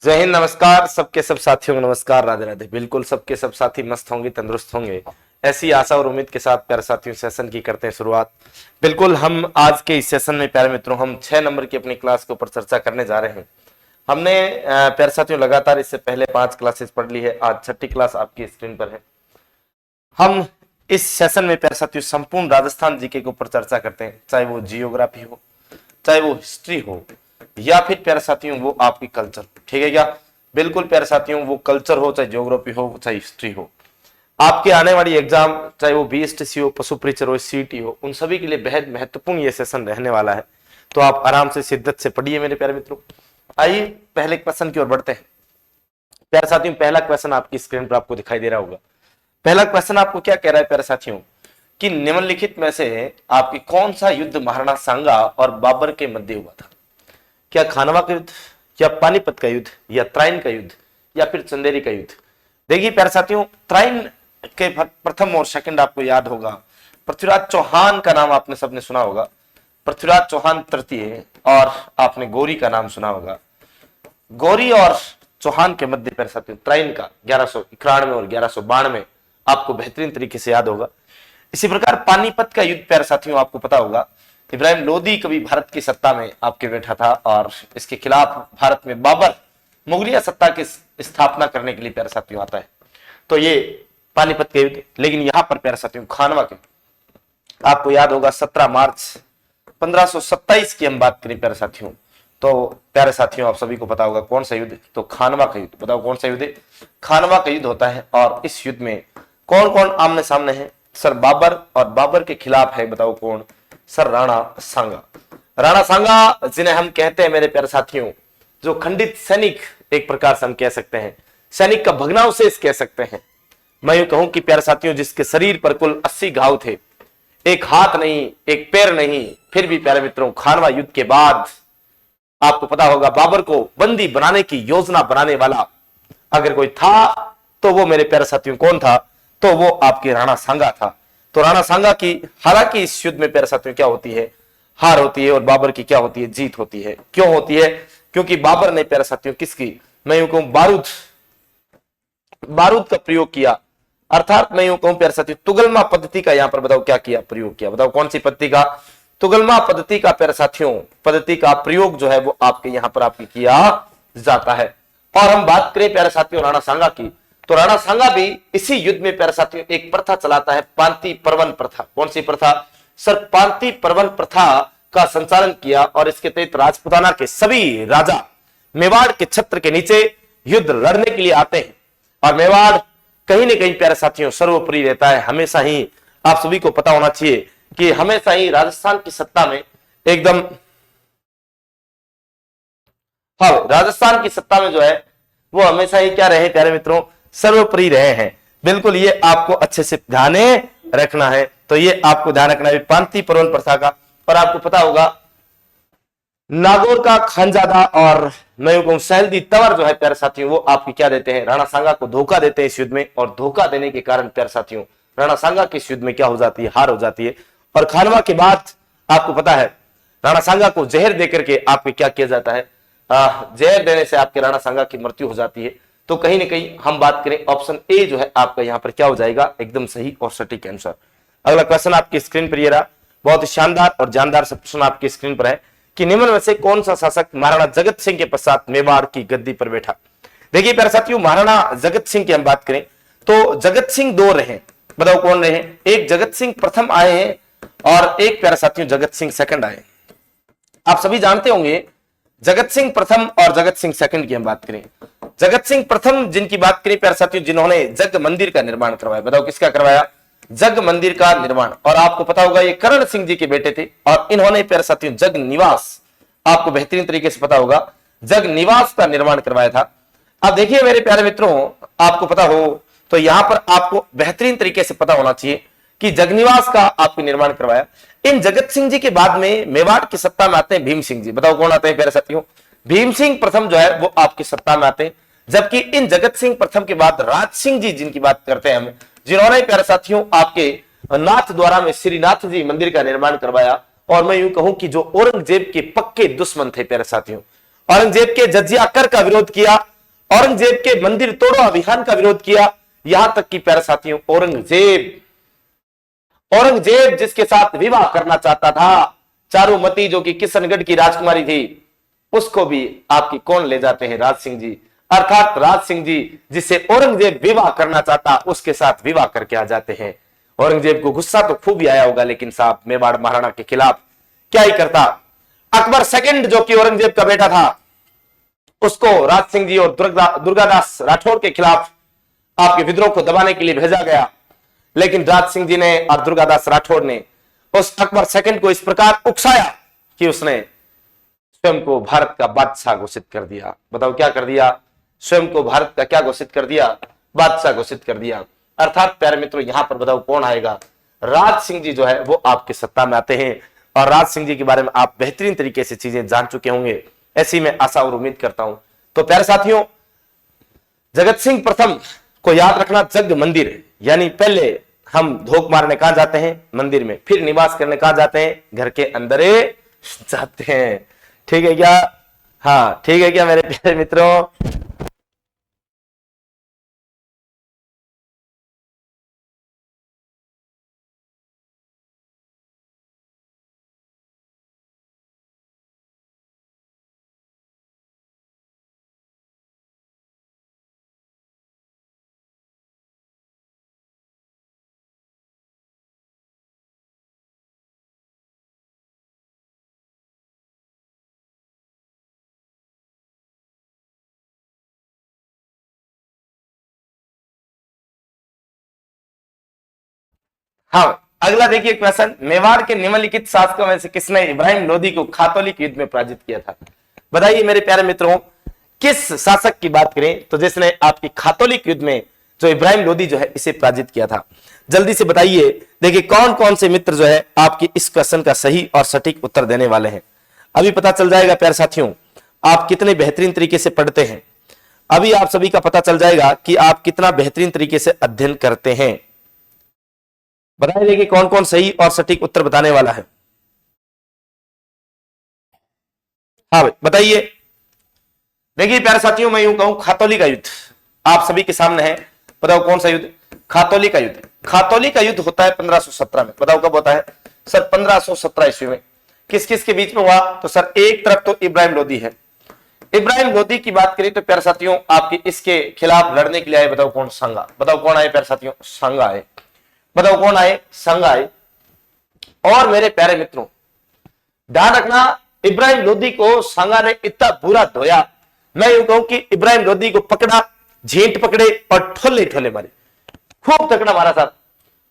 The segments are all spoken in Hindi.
जय हिंद, नमस्कार सबके सब साथियों को नमस्कार, राधे राधे। बिल्कुल सबके सब साथी मस्त होंगे, तंदुरुस्त होंगे, ऐसी आशा और उम्मीद के साथ प्यारे साथियों सेशन की करते हैं शुरुआत। बिल्कुल हम आज के इस सेशन में प्यारे मित्रों हम 6 नंबर की अपनी क्लास के ऊपर चर्चा करने जा रहे हैं। हमने प्यारे साथियों लगातार इससे पहले 5 क्लासेस पढ़ ली है, आज छठी क्लास आपकी स्क्रीन पर है। हम इस सेशन में प्यारे साथियों संपूर्ण राजस्थान जीके के ऊपर चर्चा करते हैं, चाहे वो जियोग्राफी हो, चाहे वो हिस्ट्री हो, या फिर प्यारे साथियों वो आपकी कल्चर, ठीक है क्या? बिल्कुल प्यारे साथियों, वो कल्चर हो, चाहे ज्योग्राफी हो, चाहे हिस्ट्री हो, आपके आने वाली एग्जाम चाहे वो बीएसटीसी हो, पशु परीक्षर हो, सीईटी हो, उन सभी के लिए बेहद महत्वपूर्ण ये सेशन रहने वाला है। तो आप आराम से शिद्दत से पढ़िए मेरे प्यारे मित्रों। आइए पहले क्वेश्चन की ओर बढ़ते हैं। प्यारे साथियों पहला क्वेश्चन आपकी स्क्रीन पर आपको दिखाई दे रहा होगा। पहला क्वेश्चन आपको क्या कह रहा है प्यारे साथियों कि निम्नलिखित में से आपकी कौन सा युद्ध महाराणा सांगा और बाबर के मध्य हुआ था? क्या खानवा का युद्ध, या पानीपत का युद्ध, या त्राइन का युद्ध, या फिर चंदेरी का युद्ध? देखिए प्यारे साथियों, त्राइन के प्रथम और सेकंड आपको याद होगा। पृथ्वीराज चौहान का नाम आपने सबने सुना होगा, पृथ्वीराज चौहान तृतीय, और आपने गौरी का नाम सुना होगा। गौरी और चौहान के मध्य प्यारे साथियों त्राइन का 1191 और 1192 आपको बेहतरीन तरीके से याद होगा। इसी प्रकार पानीपत का युद्ध प्यारे साथियों आपको पता होगा, इब्राहिम लोदी कभी भारत की सत्ता में आपके बैठा था और इसके खिलाफ भारत में बाबर मुगलिया सत्ता की स्थापना करने के लिए प्यारे साथियों आता है। तो ये पानीपत के युद्ध। लेकिन यहां पर प्यारे साथियों खानवा के आपको याद होगा 17 मार्च 1527 की हम बात करें प्यारे साथियों, तो प्यारे साथियों आप सभी को पता होगा कौन सा युद्ध? तो खानवा का युद्ध। बताओ कौन सा युद्ध? खानवा का युद्ध होता है। और इस युद्ध में कौन कौन आमने सामने है? सर बाबर, और बाबर के खिलाफ है बताओ कौन? सर राणा सांगा। राणा सांगा जिन्हें हम कहते हैं मेरे प्यारे साथियों जो खंडित सैनिक, एक प्रकार से हम कह सकते हैं सैनिक का भग्नावशेष कह सकते हैं। मैं यूं कहूं कि प्यारे साथियों जिसके शरीर पर कुल 80 घाव थे, एक हाथ नहीं, एक पैर नहीं, फिर भी प्यारे मित्रों खानवा युद्ध के बाद आपको पता होगा बाबर को बंदी बनाने की योजना बनाने वाला अगर कोई था तो वो मेरे प्यारे साथियों कौन था? तो वो आपके राणा सांगा था। तो राणा सांगा की हालांकि इस युद्ध में प्यारे साथियों क्या होती है? हार होती है, और बाबर की क्या होती है? जीत होती है। क्यों होती है? क्योंकि बाबर ने प्यारे साथियों किसकी, मैं यूं कहूं बारूद का प्रयोग किया, अर्थात मैं यूं कहूं प्यारे साथियों तुगलमा पद्धति का यहां पर बताओ क्या किया? प्रयोग किया। बताओ कौन सी पद्धति का? तुगलमा पद्धति का प्यारे साथियों पद्धति का प्रयोग जो है वो आपके यहां पर आपके किया जाता है। और हम बात करें प्यारे साथियों राणा सांगा की, तो राणा सांगा भी इसी युद्ध में प्यारे साथियों एक प्रथा चलाता है, पांति परवन प्रथा। कौन सी प्रथा? सर पांति परवन प्रथा का संचालन किया, और इसके तहत राजपुताना के सभी राजा मेवाड़ के छत्र के नीचे युद्ध लड़ने के लिए आते हैं। और मेवाड़ कहीं ना कहीं प्यारे साथियों सर्वोपरि रहता है। हमेशा ही आप सभी को पता होना चाहिए कि हमेशा ही राजस्थान की सत्ता में एकदम, हाँ राजस्थान की सत्ता में जो है वो हमेशा ही क्या रहे प्यारे मित्रों? सर्वोपरि रहे हैं। बिल्कुल ये आपको अच्छे से ध्यान रखना है। तो ये आपको ध्यान रखना है पांति परवन प्रथा का। और आपको पता होगा नागौर का खानजादा और मैं यूं कहूं सैलदी तंवर जो है प्यारे साथियों वो आपकी क्या देते हैं? राणा सांगा को धोखा देते हैं इस युद्ध में। और धोखा देने के कारण प्यारे साथियों राणा सांगा की इस युद्ध में क्या हो जाती है? हार हो जाती है। और खानवा के बाद आपको पता है राणा सांगा को जहर देकर के आपके क्या किया जाता है? जहर देने से आपके राणा सांगा की मृत्यु हो जाती है। तो कहीं ना कहीं हम बात करें ऑप्शन ए जो है आपका यहां पर क्या हो जाएगा? एकदम सही और सटीक आंसर। अगला क्वेश्चन आपकी स्क्रीन पर ये रहा, बहुत ही शानदार और जानदार सा प्रश्न आपकी स्क्रीन पर है कि निम्न में से कौन सा शासक महाराणा जगत सिंह के पश्चात मेवाड़ की गद्दी पर बैठा? देखिए प्यारे साथियों महाराणा जगत सिंह की हम बात करें तो जगत सिंह 2 रहे। बताओ कौन रहे? एक जगत सिंह प्रथम आए हैं और एक प्यारे साथियों जगत सिंह सेकंड आए। आप सभी जानते होंगे जगत सिंह प्रथम और जगत सिंह सेकंड की हम बात करें। जगत सिंह प्रथम जिनकी बात करें प्यारे साथियों जिन्होंने जग मंदिर का निर्माण करवाया। बताओ किसका करवाया? जग मंदिर का निर्माण। और आपको पता होगा ये कर्ण सिंह जी के बेटे थे, और इन्होंने प्यारे साथियों जग निवास, आपको बेहतरीन तरीके से पता होगा जग निवास का निर्माण करवाया था। अब देखिए मेरे प्यारे मित्रों आपको पता हो तो यहां पर आपको बेहतरीन तरीके से पता होना चाहिए कि जगनिवास का आपको निर्माण करवाया। इन जगत सिंह जी के बाद में मेवाड़ की सत्ता में आते हैं भीम सिंह जी। बताओ कौन आते हैं प्यारे साथियों? भीम सिंह प्रथम जो है वो आपकी सत्ता में आते हैं। जबकि इन जगत सिंह प्रथम के बाद राज सिंह जी जिनकी बात करते हैं हम, जिन्होंने प्यारे साथियों आपके नाथ द्वारा में श्रीनाथ जी मंदिर का निर्माण करवाया। और मैं यूं कहूं कि जो औरंगजेब के पक्के दुश्मन थे प्यारे साथियों, औरंगजेब के जजिया कर का विरोध किया, औरंगजेब के मंदिर तोड़ो अभियान का विरोध किया। यहां तक कि प्यारे साथियों औरंगजेब जिसके साथ विवाह करना चाहता था, चारुमती जो कि किशनगढ़ की राजकुमारी थी, उसको भी आपकी कौन ले जाते हैं, राज सिंह जी। अर्थात राज सिंह जी जिसे औरंगजेब विवाह करना चाहता, उसके साथ विवाह करके आ जाते हैं। औरंगजेब को गुस्सा तो खूब ही आया होगा, लेकिन साहब मेवाड़ महाराणा के खिलाफ क्या ही करता। अकबर सेकंड जो कि औरंगजेब का बेटा था, उसको राज सिंह जी और दुर्गादास राठौड़ के खिलाफ आपके विद्रोह को दबाने के लिए भेजा गया। लेकिन राज सिंह जी ने और दुर्गादास राठौड़ ने उस अकबर सेकंड को इस प्रकार उकसाया कि उसने स्वयं को भारत का बादशाह घोषित कर दिया। बताओ क्या कर दिया, स्वयं को भारत का क्या घोषित कर दिया, बादशाह घोषित कर दिया। अर्थात प्यारे मित्रों यहां पर बताओ कौन आएगा, राज सिंह जी जो है वो आपके सत्ता में आते हैं। और राज सिंह जी के बारे में आप बेहतरीन तरीके से चीजें जान चुके होंगे, ऐसी मैं आशा और उम्मीद करता हूं। तो प्यारे साथियों, जगत सिंह प्रथम को याद रखना, जग मंदिर, यानी पहले हम धोख मारने कहां जाते हैं, मंदिर में, फिर निवास करने कहां जाते हैं, घर के अंदर जाते हैं। ठीक है क्या? हाँ ठीक है क्या मेरे प्यारे मित्रों? हाँ, अगला देखिए क्वेश्चन, मेवाड़ के निम्नलिखित शासकों में से किसने इब्राहिम लोदी को खातौलिक युद्ध में पराजित किया था? बताइए मेरे प्यारे मित्रों, किस शासक की बात करें तो जिसने आपकी खातौलिक युद्ध में जो इब्राहिम लोदी जो है इसे पराजित किया था? जल्दी से बताइए। देखिए कौन कौन से मित्र जो है आपकी इस क्वेश्चन का सही और सटीक उत्तर देने वाले हैं, अभी पता चल जाएगा प्यारे साथियों। आप कितने बेहतरीन तरीके से पढ़ते हैं, अभी आप सभी का पता चल जाएगा कि आप कितना बेहतरीन तरीके से अध्ययन करते हैं। बताइए देखिए कौन कौन सही और सटीक उत्तर बताने वाला है। हाँ भाई बताइए। देखिए प्यारे साथियों, मैं यूं कहूं खातौली का युद्ध आप सभी के सामने है। बताओ कौन सा युद्ध? खातौली का युद्ध। खातौली का युद्ध होता है 1517 में। बताओ कब होता है? सर 1517 ईस्वी में। किस किस के बीच में हुआ? तो सर एक तरफ तो इब्राहिम लोदी है। इब्राहिम लोदी की बात करें तो प्यारे साथियों आपके इसके खिलाफ लड़ने के लिए आए, बताओ कौन? संगा। बताओ कौन आए प्यारे साथियों? संगा आए। बताओ कौन आए? संगा आए। और मेरे प्यारे मित्रों ध्यान रखना, इब्राहिम लोदी को संगा ने इतना बुरा धोया, मैं यूं कहूं कि इब्राहिम लोदी को पकड़ा, झींट पकड़े और ठोले ठोले मारे, खूब तकड़ा मारा था।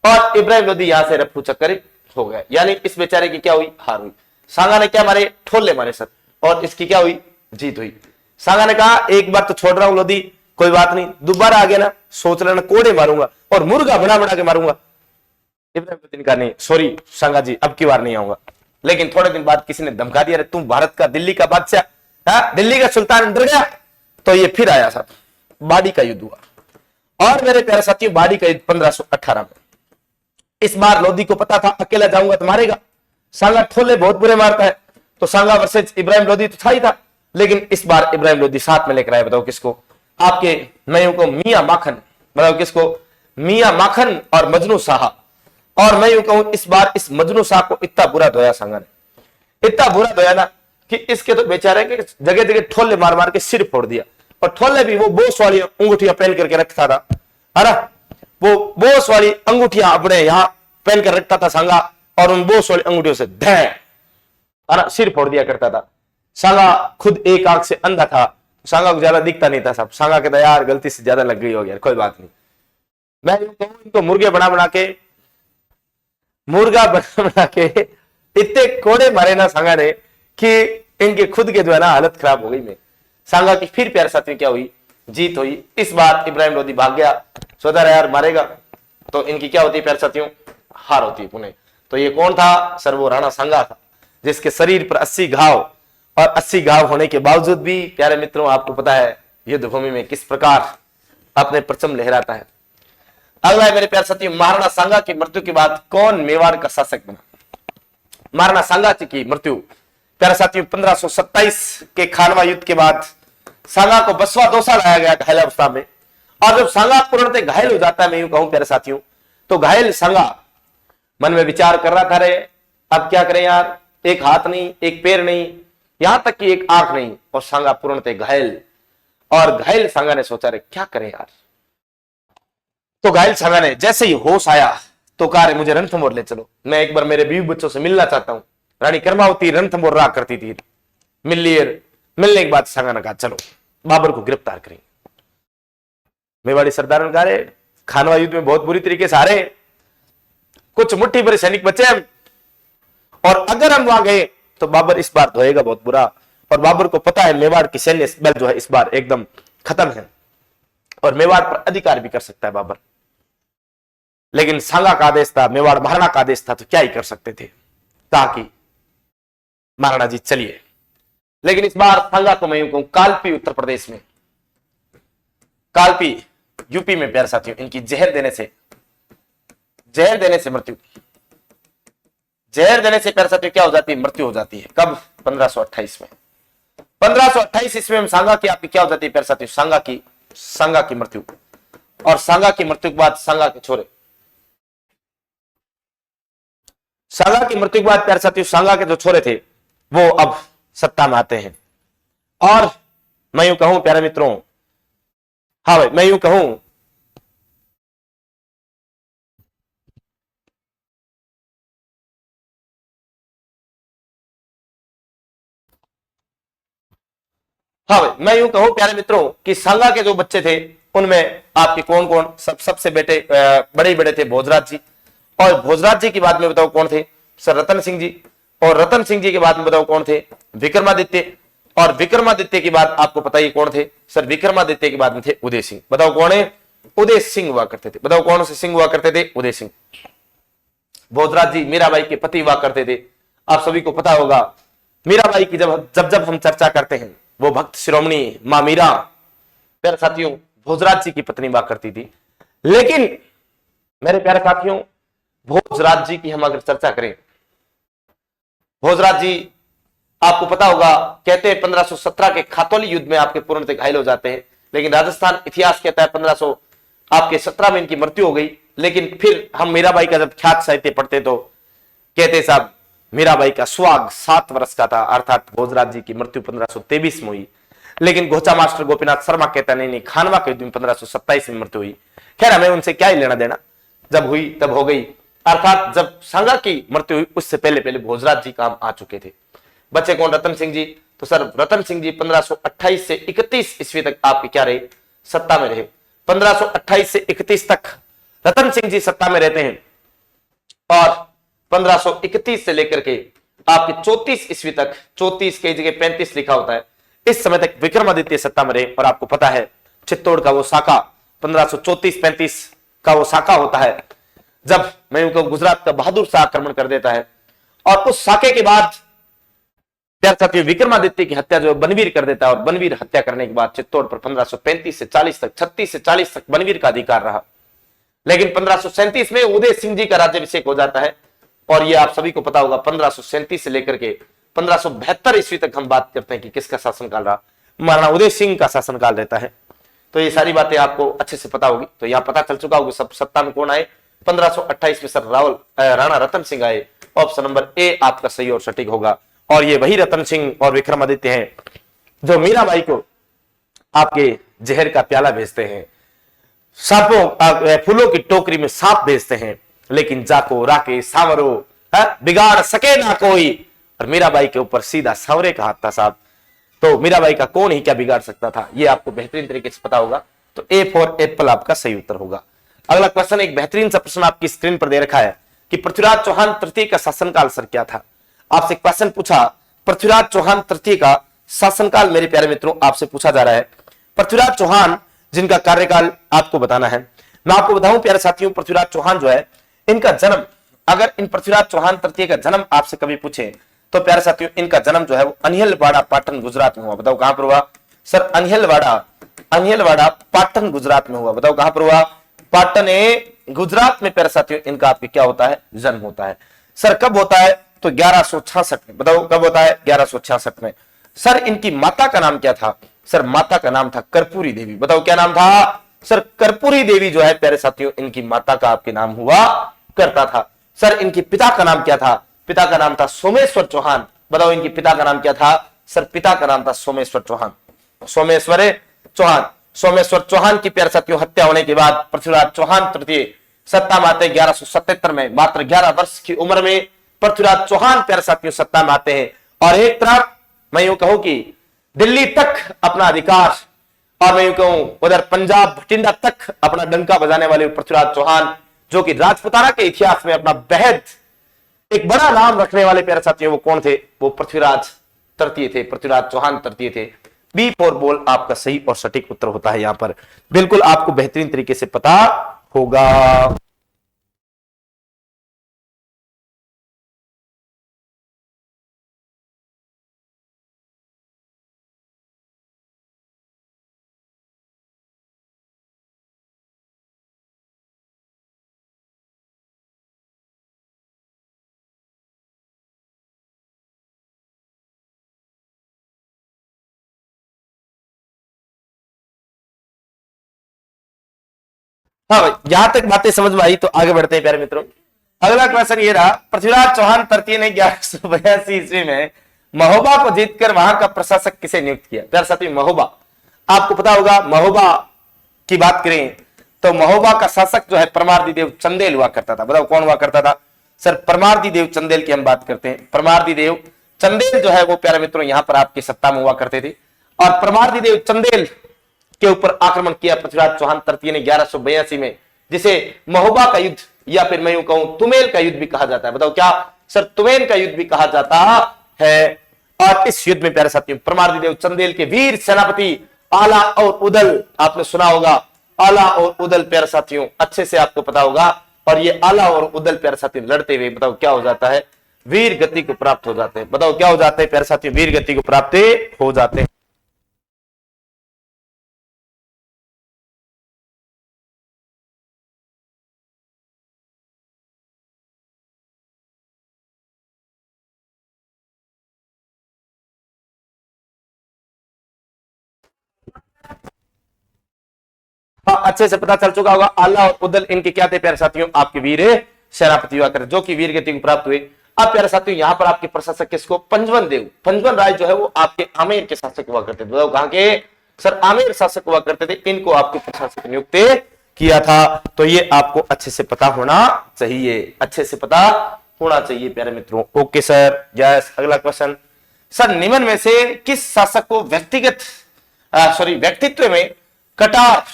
और इब्राहिम लोदी यहां से रफू चक्कर हो गया, यानी इस बेचारे की क्या हुई? हार हुई। सांगा ने क्या मारे? ठोले मारे सर, और इसकी क्या हुई? जीत हुई। सांगा ने कहा एक बार तो छोड़ रहा हूं लोदी, कोई बात नहीं, दोबारा आ गया ना सोच लेना कोड़े मारूंगा और मुर्गा बना बना के मारूंगा। इब्राहिम लोदी ने कहा नहीं सॉरी सांगा जी, अब की बार नहीं आऊंगा। लेकिन थोड़े दिन बाद किसी ने धमका दिया, तुम भारत का दिल्ली का बादशाह, दिल्ली का सुल्तान डर गया, तो ये फिर आया साहब, बाड़ी का युद्ध हुआ। और मेरे प्यारे साथियों बाड़ी का युद्ध 1518 में। इस बार लोदी को पता था अकेला जाऊंगा तो मारेगा, सांगा ठोले बहुत बुरे मारता है, तो सांगा वर्सेस इब्राहिम लोदी तो था ही था। लेकिन इस बार इब्राहिम लोदी साथ में लेकर आए, बताओ किसको? आपके मैं को मियां माखन। बताओ किसको? मियां माखन और मजनू शाह। और मैं यूं कहूं इस बार इस मजनू शाह को इतना बुरा धोया सांगा ने, इतना बुरा धोया ना कि इसके तो बेचारे के जगह जगह ठोले मार मार के सिर फोड़ दिया। और ठोले भी वो बोस वाली अंगूठियां पहन करके रखता था, है ना, वो बोस वाली अंगूठियां अपने यहां पहन कर रखता था सांगा, और उन बोस वाली अंगूठियों से सिर फोड़ दिया करता था। सांगा खुद एक आंख से अंधा था, सांगा को ज्यादा दिखता नहीं था साहब। सांगा कहता यार गलती से ज्यादा लग गई हो यार, कोई बात नहीं। मैं यूं कहूं इनको मुर्गा बना के इतने कोड़े मारे ना सांगा ने कि इनके खुद के जो है ना हालत खराब हो गई। में सांगा की फिर प्यारे साथियों क्या हुई? जीत हुई। इस बार इब्राहिम लोदी भाग गया, सोचा रहा यार मारेगा, तो इनकी क्या होती है प्यारे साथियों? हार होती है पुणे। तो ये कौन था? सर वो राणा सांगा था, जिसके शरीर पर 80 घाव, और 80 घाव होने के बावजूद भी प्यारे मित्रों आपको पता है युद्ध भूमि में किस प्रकार अपने परचम लहराता है। अगला है मेरे प्यारे साथियों महाराणा सांगा की मृत्यु के बाद कौन मेवाड़ का शासक बना? महाराणा सांगा की मृत्यु प्यारे साथियों 1527 के खानवा युद्ध के बाद सांगा को बसवा दोसा लाया गया घायल अवस्था में, और जब सांगा पूर्णतः घायल हो जाता है, मैं यूं कहूं प्यारे साथियों, तो घायल सांगा मन में विचार कर रहा था, रे अब क्या करें यार, एक हाथ नहीं, एक पैर नहीं, यहां तक कि एक आंख नहीं, और सांगा पूर्णतः घायल। और घायल सांगा ने सोचा, रे क्या करें यार। तो घायल सांगा ने जैसे ही होश आया तो कहा, रे मुझे रणथंभौर ले चलो, मैं एक बार मेरे बीवी बच्चों से मिलना चाहता हूं। रानी कर्मावती रणथंभौर रहा करती थी। मिलने के बाद सांगा ने कहा, चलो बाबर को गिरफ्तार करेंगे। मेवाड़ी सरदार ने कहा, रे खानवा युद्ध में बहुत बुरी तरीके से हारे, कुछ मुट्ठी भर सैनिक बचे हम, और अगर हम वहां गए तो बाबर इस बार धोएगा बहुत बुरा, और बाबर को पता है मेवाड़ की सैन्य बल जो है इस बार एकदम खत्म है, और मेवाड़ पर अधिकार भी कर सकता है बाबर। लेकिन सांगा का आदेश था, मेवाड़ महाराणा का आदेश था, तो क्या ही कर सकते थे, ताकि महाराणा जी चलिए। लेकिन इस बार सांगा को मैं यूं कहूं, कालपी उत्तर प्रदेश में, कालपी यूपी में प्यारे साथियों, इनकी जहर देने से मृत्यु, जहर देने से प्यारे साथियों क्या हो जाती है, मृत्यु हो जाती है। कब? 1528 में। 1528 ईस्वी में सांगा की आपकी क्या हो जाती है प्यारे साथियों, सांगा की मृत्यु। और सांगा की मृत्यु के बाद सांगा के छोरे, सांगा की मृत्यु के बाद प्यारे साथियों सांगा के जो छोरे थे वो अब सत्ता में आते हैं। और मैं यूं कहूं प्यारे मित्रों, हाँ भाई मैं यूं कहूं, हाँ भाई मैं यूं कहूं प्यारे मित्रों कि सांगा के जो बच्चे थे उनमें आपके कौन कौन, सबसे बड़े थे भोजराज जी, और भोजराज जी के बाद में बताओ कौन थे, सर रतन सिंह जी, और रतन सिंह जी के बाद में बताओ कौन थे, विक्रमादित्य, और विक्रमादित्य के बाद आपको पता ही कौन थे, सर विक्रमादित्य के बाद में थे उदय सिंह। बताओ कौन है, उदय सिंह हुआ करते थे। बताओ कौन से सिंह हुआ करते थे, उदय सिंह। भोजराज जी मीराबाई के पति हुआ करते थे। आप सभी को पता होगा मीराबाई की जब हम चर्चा करते हैं, वो भक्त शिरोमणि मां मीरा प्यारे साथियों भोजराज जी की पत्नी हुआ करती थी। लेकिन मेरे प्यारे साथियों भोजराज जी की हम अगर चर्चा करें, भोजराज जी आपको पता होगा, कहते हैं 1517 के खातौली युद्ध में आपके पूर्णतः घायल हो जाते हैं, लेकिन राजस्थान इतिहास कहता है 1517 में इनकी मृत्यु हो गई। लेकिन फिर हम मीराबाई का जब ख्यात साहित्य पढ़ते तो कहते साहब मीराबाई का सुहाग 7 वर्ष का था, अर्थात भोजराज जी की मृत्यु 1523 में हुई। लेकिन घोचा मास्टर गोपीनाथ शर्मा कहता नहीं, खानवा के युद्ध में 1527 में मृत्यु हुई। खैर हमें उनसे क्या ही लेना देना, जब हुई तब हो गई, अर्थात जब सांगा की मृत्यु हुई उससे पहले भोजराज जी काम आ चुके थे। बच्चे कौन, रतन सिंह जी। तो सर रतन सिंह जी 1528 से 31 ईस्वी तक आपके क्या रहे, सत्ता में रहे। 1528 से 31 तक रतन सिंह जी सत्ता में रहते हैं, और 1531 से लेकर के आपके 34 ईस्वी तक, 34 की जगह 35 लिखा होता है, इस समय तक विक्रमादित्य सत्ता में रहे। और आपको पता है चित्तौड़ का वो साका 1534-35 का वो साका होता है, जब मैं यूं कहूं गुजरात का बहादुर शाह आक्रमण कर देता है, और उस साके के बाद प्यारे साथियों विक्रमादित्य की हत्या जो बनवीर कर देता है, और बनवीर हत्या करने के बाद चित्तौड़ पर 1535 से 40 तक, 36 से 40 तक बनवीर का अधिकार रहा। लेकिन 1537 में उदय सिंह जी का राज्याभिषेक हो जाता है, और ये आप सभी को पता होगा 1537 से लेकर के 1572 ईस्वी तक हम बात करते हैं कि किसका शासनकाल रहा, महाराणा उदय सिंह का शासनकाल रहता है। तो ये सारी बातें आपको अच्छे से पता होगी। तो यहाँ पता चल चुका होगा सब सत्ता में कौन आए, 1528 में सर राणा रतन सिंह आए। ऑप्शन नंबर ए आपका सही और सटीक होगा, और ये वही रतन सिंह और विक्रमादित्य हैं जो मीराबाई को आपके जहर का प्याला भेजते हैं, सांपों फूलों की टोकरी में सांप भेजते हैं, लेकिन जाको राके सांवरो बिगाड़ सके ना कोई। और मीराबाई के ऊपर सीधा सांवरे का हाथ था साहब, तो मीराबाई का कौन ही क्या बिगाड़ सकता था, ये आपको बेहतरीन तरीके से पता होगा। तो ए फॉर एप्पल आपका सही उत्तर होगा। अगला क्वेश्चन, एक बेहतरीन सा प्रश्न आपकी स्क्रीन पर दे रखा है कि पृथ्वीराज चौहान तृतीय का शासनकाल सर क्या था। आपसे क्वेश्चन पूछा, पृथ्वीराज चौहान तृतीय का शासनकाल मेरे प्यारे मित्रों आपसे पूछा जा रहा है। पृथ्वीराज चौहान जिनका कार्यकाल आपको बताना है। मैं आपको बताऊं प्यारे साथियों, पृथ्वीराज चौहान जो है इनका जन्म, अगर इन पृथ्वीराज चौहान तृतीय का जन्म आपसे कभी पूछे तो प्यारे साथियों इनका जन्म जो है वो अनहिलवाड़ा पाटन गुजरात में हुआ। बताओ कहां पर हुआ, सर अनहिलवाड़ा पाटन गुजरात में हुआ। बताओ कहां पर हुआ, पाटन गुजरात में प्यारे साथियों इनका आपके क्या होता है, जन्म होता है। सर कब होता है, तो 1166 में। बताओ कब होता है, 1166 में। सर इनकी माता का नाम क्या था, सर माता का नाम था कर्पूरी देवी। बताओ क्या नाम था सर? कर्पूरी देवी जो है प्यारे साथियों, इनकी माता का आपके नाम हुआ करता था। सर इनके पिता का नाम क्या था? पिता का नाम था सोमेश्वर चौहान। बताओ इनके पिता का नाम क्या था? सर पिता का नाम था सोमेश्वर चौहान। सोमेश्वर चौहान। सोमेश्वर चौहान की प्यारे साथियों हत्या होने के बाद पृथ्वीराज चौहान तृतीय सत्ता में आते हैं 1177 में। मात्र 11 वर्ष की उम्र में पृथ्वीराज चौहान प्यारे साथियों सत्ता में आते हैं। और एक तरफ मैं यूं कहूं कि दिल्ली तक अपना अधिकार, और मैं यूं कहूं उधर पंजाब भटिंडा तक अपना डंका बजाने वाले पृथ्वीराज चौहान, जो कि राजपुताना के इतिहास में अपना बेहद एक बड़ा नाम रखने वाले प्यारे साथियों, वो कौन थे? वो पृथ्वीराज तृतीय थे, पृथ्वीराज चौहान तृतीय थे। बी फॉर बोल आपका सही और सटीक उत्तर होता है यहां पर। बिल्कुल आपको बेहतरीन तरीके से पता होगा। हाँ भाई, यहां तक बातें समझ में आई तो आगे बढ़ते हैं प्यारे मित्रों। अगला क्वेश्चन ये रहा, पृथ्वीराज चौहान तृतीय ने 1182 ईस्वी में महोबा को जीतकर वहां का प्रशासक किसे नियुक्त किया? प्यारे साथी महोबा, आपको पता होगा महोबा की बात करें तो महोबा का शासक जो है परमार्दी देव चंदेल हुआ करता था। बताओ कौन हुआ करता था? सर परमार्दी देव चंदेल की हम बात करते हैं। परमार्दी देव चंदेल जो है वो प्यारे मित्रों यहां पर आपकी सत्ता में हुआ करते थे। और परमार्दी देव चंदेल के ऊपर आक्रमण किया पृथ्वीराज चौहान तृतीय ने 1182 में, जिसे महोबा का युद्ध या फिर मैं यूं कहूं तुमेल का युद्ध भी कहा जाता है। बताओ क्या? सर तुमेल का युद्ध भी कहा जाता है। और इस युद्ध में प्यारे साथियों परमार्दी देव चंदेल के वीर सेनापति आला और उदल, आपने सुना होगा आला और उदल प्यारे साथियों, अच्छे से आपको पता होगा। और ये आला और उदल प्यारे साथियों लड़ते हुए बताओ क्या हो जाता है? वीर गति को प्राप्त हो जाते हैं। बताओ क्या हो जाते हैं प्यारे साथियों? वीर गति को प्राप्त हो जाते हैं। हाँ, अच्छे से पता चल चुका होगा। आला और उदल इनके क्या थे प्यारे साथियों? आपके वीर सेनापति हुआ करे, जो कि वीर गति को प्राप्त हुए। अब प्यारे साथियों यहां पर आपके प्रशासक किसको? पंजवन देव। पंजवन राय जो है वो आपके आमेर के शासक हुआ करते थे। बताओ कहां के? सर आमेर शासक हुआ करते थे। इनको आपके प्रशासक नियुक्त किया था। तो ये आपको अच्छे से पता होना चाहिए, अच्छे से पता होना चाहिए प्यारे मित्रों। Okay sir, yes. अगला क्वेश्चन, सर निम्न में से किस शासक को व्यक्तित्व में कटार,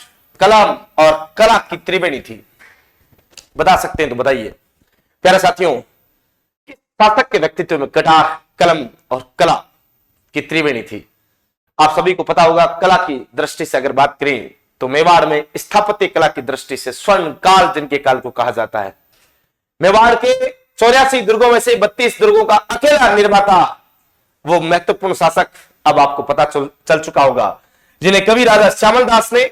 कलम और कला की त्रिवेणी थी? बता सकते हैं तो बताइए प्यारे साथियों, किस शासक के व्यक्तित्व में कटार, कलम और कला की त्रिवेणी थी? आप सभी को पता होगा। कला की दृष्टि से अगर बात करें तो मेवाड़ में स्थापत्य कला की दृष्टि से स्वर्ण काल जिनके काल को कहा जाता है। मेवाड़ के 84 दुर्गों में से 32 दुर्गों का अकेला निर्माता, वो महत्वपूर्ण शासक अब आपको पता चल चुका होगा, जिन्हें कवि राजा श्यामल दास ने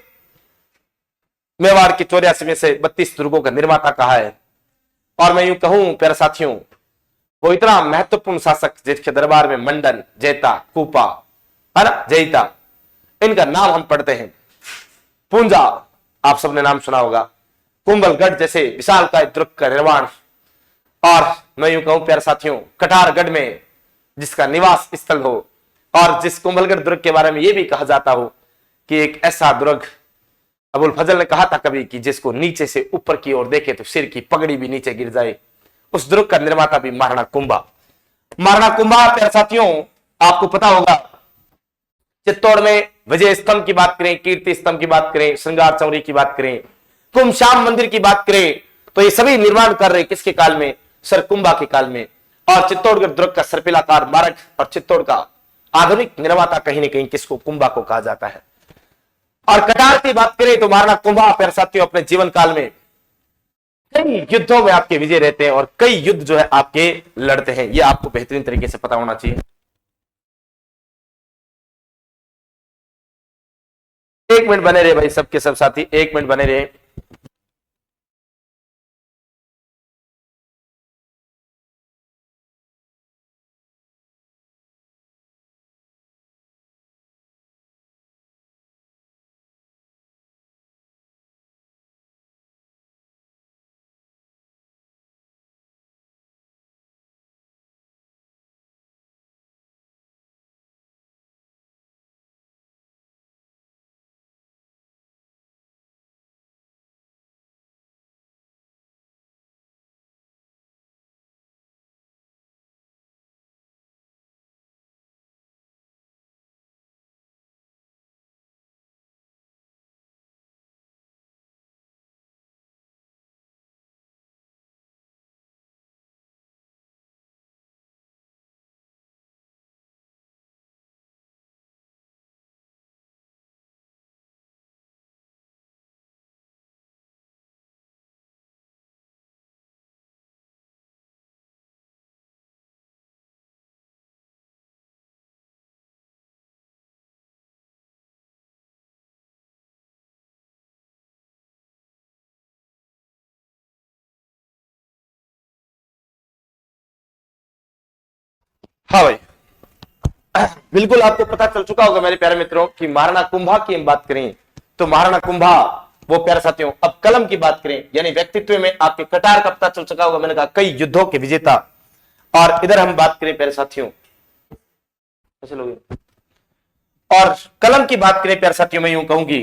मेवाड़ की 84 में से 32 दुर्गों का निर्माता कहा है। और मैं यूं कहूं प्यारे साथियों, वो इतना महत्वपूर्ण शासक जिसके दरबार में मंडन, जैता, कूपा, है ना, जैता, इनका नाम हम पढ़ते हैं। पूंजा आप सबने नाम सुना होगा। कुंभलगढ़ जैसे विशालकाय दुर्ग का निर्माण। और मैं यूं कहूं प्यारे साथियों, कटारगढ़ में जिसका निवास स्थल हो, और जिस कुंभलगढ़ दुर्ग के बारे में यह भी कहा जाता हो कि एक ऐसा दुर्ग, अबुल फजल ने कहा था कभी कि जिसको नीचे से ऊपर की ओर देखे तो सिर की पगड़ी भी नीचे गिर जाए, उस दुर्ग का निर्माता भी महाराणा कुंभा। महाराणा कुंभा प्यारे साथियों आपको पता होगा, चित्तौड़ में विजय स्तंभ की बात करें, कीर्ति स्तंभ की बात करें, श्रृंगार चौरी की बात करें, कुंभश्याम मंदिर की बात करें, तो ये सभी निर्माण कर रहे किसके काल में? सर कुंभा के काल में। और चित्तौड़गढ़ दुर्ग का सर्पिलाकार मार्ग और चित्तौड़ का आधुनिक निर्माता कहीं ना कहीं किसको? कुंभा को कहा जाता है। और कटार की बात करें तो महाराणा कुंभा प्यारे साथियों अपने जीवन काल में कई युद्धों में आपके विजय रहते हैं और कई युद्ध जो है आपके लड़ते हैं। ये आपको बेहतरीन तरीके से पता होना चाहिए। एक मिनट बने रहे भाई, सबके सब साथी 1 मिनट बने रहे। हाँ भाई, बिल्कुल आपको पता चल चुका होगा मेरे प्यारे मित्रों कि महाराणा कुंभा की हम बात करें तो महाराणा कुंभा वो प्यारे साथियों। अब कलम की बात करें यानी व्यक्तित्व में आपके कटार का पता चल चुका होगा, मैंने कहा कई युद्धों के विजेता। और इधर हम बात करें प्यारे साथियों, कैसे लोग, और कलम की बात करें प्यारे साथियों, मैं यूं कहूंगी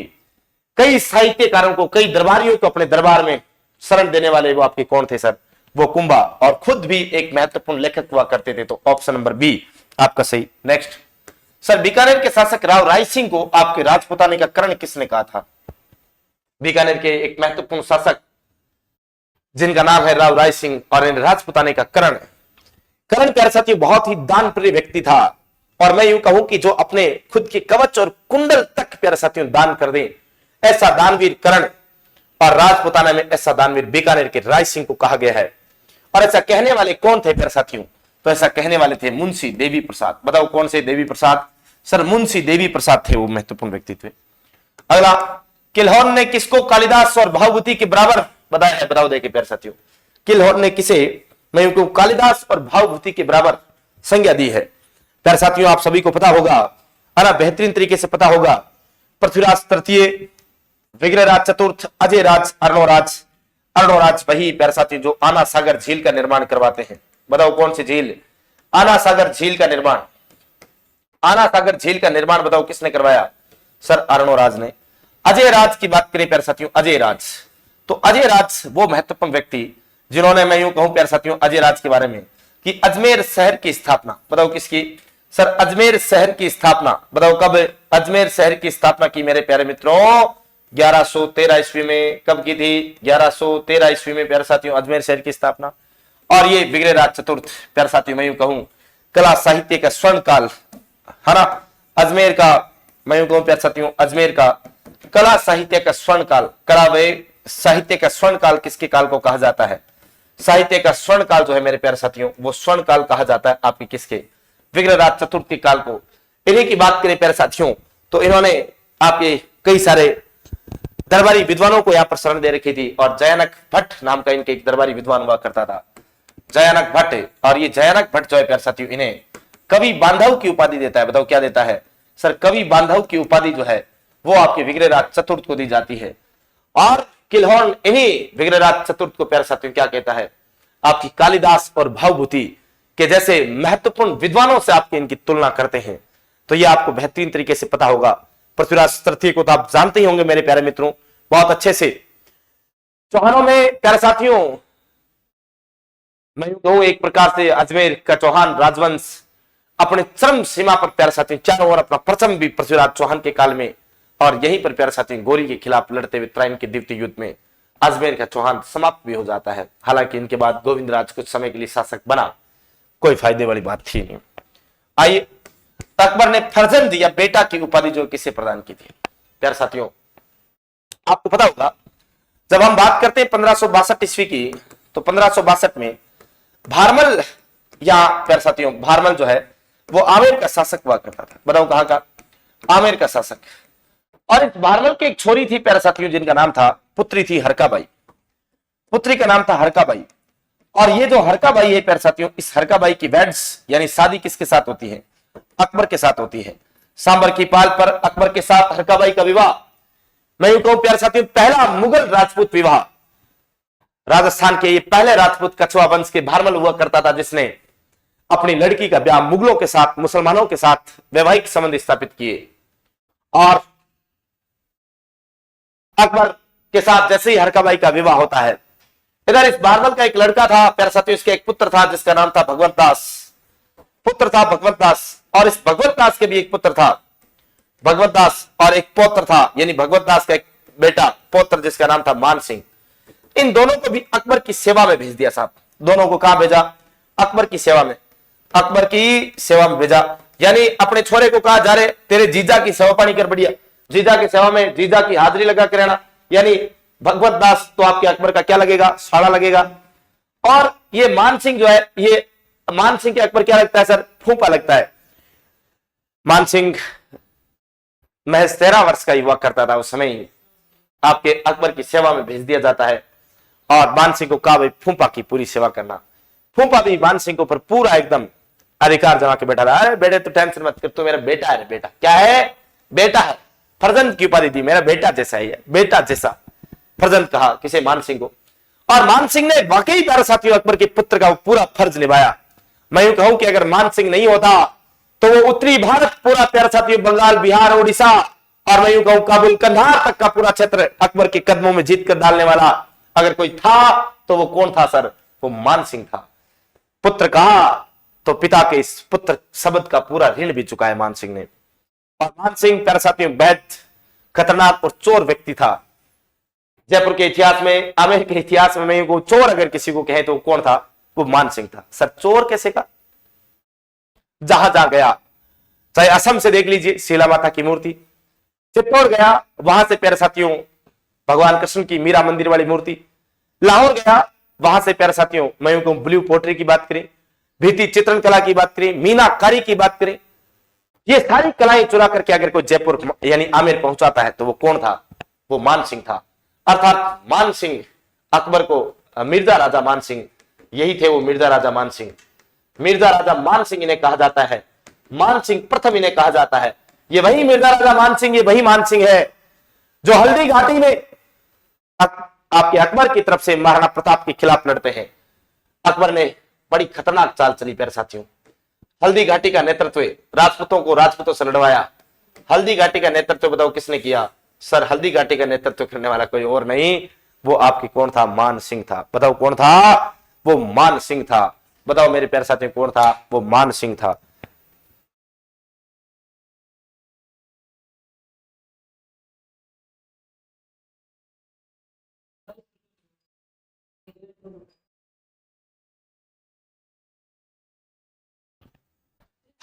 कई साहित्यकारों को, कई दरबारियों को अपने दरबार में शरण देने वाले वो आपके कौन थे सर? वो कुंभा, और खुद भी एक महत्वपूर्ण लेखक हुआ करते थे। तो ऑप्शन नंबर बी आपका सही। नेक्स्ट सर, बीकानेर के शासक राव राय सिंह को आपके राजपुताने का करण किसने कहा था? बीकानेर के एक महत्वपूर्ण शासक जिनका नाम है राव राय सिंह और इन राजपुताने का करण। करण प्यारे साथियों बहुत ही दान प्रिय व्यक्ति था, और मैं यूं कहूं कि जो अपने खुद के कवच और कुंडल तक प्यारे साथियों दान कर दे, ऐसा दानवीर करण, और राजपुताना में ऐसा दानवीर बीकानेर के राय सिंह को कहा गया है। और ऐसा कहने वाले कौन थे प्यारे साथियों? तो ऐसा कहने वाले थे मुंशी देवी प्रसाद। बताओ कौन से देवी प्रसाद? सर मुंशी देवी प्रसाद थे वो महत्वपूर्ण व्यक्तित्व। अगला, किलहौर ने किसको कालिदास और भावभूति के बराबर बताया है? बताओ देखिए प्यारे साथियों, किलहौर ने किसे, मैं यूं कहूं, कालिदास और भावभूति के बराबर संज्ञा दी है? प्यारे साथियों आप सभी को पता होगा, है बेहतरीन तरीके से पता होगा, पृथ्वीराज तृतीय, विग्रहराज चतुर्थ, अजय राज, अर्णोराज। अर्णोराज वही प्यारे साथियों जो आना सागर झील का निर्माण करवाते हैं। बताओ कौन सी झील? आना सागर झील का निर्माण। आना सागर झील का निर्माण बताओ किसने करवाया? सर अर्णोराज ने। अजय राज की बात करें प्यारे साथियों, अजय राज, तो अजय राज वो महत्वपूर्ण व्यक्ति जिन्होंने, मैं यूं कहूं प्यारे साथियों अजय राज के बारे में, कि अजमेर शहर की स्थापना, बताओ किसकी? सर अजमेर शहर की स्थापना। बताओ कब अजमेर शहर की स्थापना की मेरे प्यारे मित्रों? 1113 ईस्वी में। कब की थी? 1113 ईस्वी में प्यारे साथियों अजमेर शहर की स्थापना। और ये विग्रहराज चतुर्थ प्यारे साथियों मैं यूं कहूं कला साहित्य का स्वर्ण काल, है ना, अजमेर का, मैं यूं कहूं प्यारे साथियों अजमेर का कला साहित्य का स्वर्ण काल। कला व साहित्य का स्वर्ण काल किसके काल को कहा जाता है? साहित्य का स्वर्ण काल जो है मेरे प्यारे साथियों वो स्वर्ण काल कहा जाता है आपके किसके? विग्रहराज चतुर्थ के काल को। इन्हीं की बात करें प्यारे साथियों तो इन्होंने आपके कई सारे दरबारी विद्वानों को यहां पर शरण दे रखी थी, और जयानक भट्ट नाम का इनके एक दरबारी विद्वान हुआ करता था, जयानक भट्ट। और ये जयानक भट्ट जो है प्यारे साथियों इन्हें कवि बांधव की उपाधि देता है। बताओ क्या देता है? सर कवि बांधव की उपाधि जो है वो आपके विग्रहराज चतुर्थ को दी जाती है। और किलहौर इन्हीं विग्रहराज चतुर्थ को प्यारे साथियों क्या कहता है? आपकी कालिदास और भावभूति के जैसे महत्वपूर्ण विद्वानों से आपकी इनकी तुलना करते हैं। तो ये आपको बेहतरीन तरीके से पता होगा। पृथ्वीराज तृतीय को तो आप जानते ही होंगे मेरे प्यारे मित्रों बहुत अच्छे से। चौहानों में प्यारे साथियों मैं यूं कहूं एक प्रकार से अजमेर का चौहान राजवंश अपने चरम सीमा पर प्यारे साथियों चारों ओर अपना परचम भी पृथ्वीराज चौहान के काल में, और यहीं पर प्यारे साथियों गोरी के खिलाफ लड़ते हुए त्राइन के द्वितीय युद्ध में अजमेर का चौहान समाप्त भी हो जाता है। हालांकि इनके बाद गोविंदराज कुछ समय के लिए शासक बना, कोई फायदे वाली बात थी नहीं। आइए, अकबर ने फर्जंद या बेटा की उपाधि जो किसे प्रदान की थी? प्यारे साथियों आपको पता होगा जब हम बात करते हैं 1562 ईस्वी की, तो 1562 में भारमल, या प्यारे साथियों भारमल जो है वो आमेर का शासक हुआ करता था। बताओ कहां का? आमेर का शासक। और इस भारमल की एक छोरी थी प्यारे साथियों जिनका नाम था, पुत्री थी हरकाबाई, पुत्री का नाम था हरकाबाई। और ये जो हरकाबाई है प्यारे साथियों, इस हरकाबाई की वेड्स यानी शादी किसके साथ होती है? अकबर के साथ होती है। सांबर की पाल पर अकबर के साथ हरकाबाई का विवाह, मैं यूं कहूं प्यारे साथियों पहला मुगल राजपूत विवाह। राजस्थान के ये पहले राजपूत कछुआ वंश के भारमल हुआ करता था जिसने अपनी लड़की का ब्याह मुगलों के साथ, मुसलमानों के साथ वैवाहिक संबंध स्थापित किए। और अकबर के साथ जैसे ही हरकाबाई का विवाह होता है, इधर इस भारमल का एक लड़का था प्यारे साथियों, इसके एक पुत्र था जिसका नाम था भगवत दास, पुत्र था भगवत दास। और इस भगवत दास के भी एक पुत्र था भगवत दास, और एक पौत्र था, यानी भगवत दास का एक बेटा पौत्र जिसका नाम था मान सिंह। इन दोनों को भी अकबर की सेवा में भेज दिया साहब। दोनों को कहां भेजा? अकबर की सेवा में, अकबर की सेवा में भेजा। यानी अपने छोरे को कहा जा रहे तेरे जीजा की सेवा पानी कर, बढ़िया जीजा की सेवा में जीजा की हाजिरी लगा के रहना। यानी भगवत दास तो आपके अकबर का क्या लगेगा? साड़ा लगेगा। और ये मान सिंह जो है, ये मान सिंह के अकबर क्या लगता है सर? फूफा लगता है। मान सिंह महज 13 वर्ष का युवा करता था उस समय, आपके अकबर की सेवा में भेज दिया जाता है। और मान सिंह को कहा भाई फूफा की पूरी सेवा करना। फूफा भी मान सिंह को पर पूरा एकदम अधिकार जमा के बैठा रहा। अरे बेटे तू टेंशन मत कर, तू मेरा बेटा है। बेटा क्या है? बेटा है। फर्जंद की उपाधि दी, मेरा बेटा जैसा है, बेटा जैसा फर्जंद कहा किसे? मान सिंह को। और मान सिंह ने वाकई प्यारे साथियों अकबर के पुत्र का पूरा फर्ज निभाया। मैं यूं कहूं कि अगर मान सिंह नहीं होता तो वो उत्तरी भारत पूरा प्यारे साथियों, बंगाल, बिहार, उड़ीसा और मैं यूं कहूं काबुल, कंधार तक का पूरा क्षेत्र अकबर के कदमों में जीत कर डालने वाला अगर कोई था तो वो कौन था सर? वो मान सिंह था। पुत्र कहा तो पिता के इस पुत्र शब्द का पूरा ऋण भी चुकाया मान सिंह ने। और मान सिंह प्यारे साथियों बेहद खतरनाक और चोर व्यक्ति था। जयपुर के इतिहास में, आमेर के इतिहास में वो चोर अगर किसी को कहे तो कौन था? वो मान सिंह था। सर चोर कैसे का? जहां जहां गया, चाहे असम से देख लीजिए शीला माता की मूर्ति, चित्तौड़ गया वहां से प्यारे साथियों भगवान कृष्ण की मीरा मंदिर वाली मूर्ति, लाहौर गया वहां से प्यारे साथियों मैं यूं कहूं ब्लू पोट्री की बात करें, भित्ति चित्रण कला की बात करें, मीनाकारी की बात करें, ये सारी कलाएं चुरा करके अगर कोई जयपुर यानी आमेर पहुंचाता है तो वो कौन था? वो मान सिंह था। अर्थात मान सिंह अकबर को, मिर्जा राजा मान सिंह, यही थे वो मिर्जा राजा मान सिंह। मिर्जा राजा मान सिंह इन्हें कहा जाता है, मान सिंह प्रथम इन्हें कहा जाता है। ये वही मिर्जा राजा मान सिंह, ये वही मान सिंह है जो हल्दी घाटी में आपके अकबर की तरफ से महाराणा प्रताप के खिलाफ लड़ते हैं। अकबर ने बड़ी खतरनाक चाल चली प्यारे साथियों। हल्दी घाटी का नेतृत्व राजपूतों को राजपूतों से लड़वाया। हल्दी घाटी का नेतृत्व बताओ किसने किया? सर हल्दी घाटी का नेतृत्व करने वाला कोई और नहीं, वो आपकी कौन था? मान सिंह था। बताओ कौन था? वो मान सिंह था। बताओ मेरे प्यारे साथियों कौन था? वो मान सिंह था।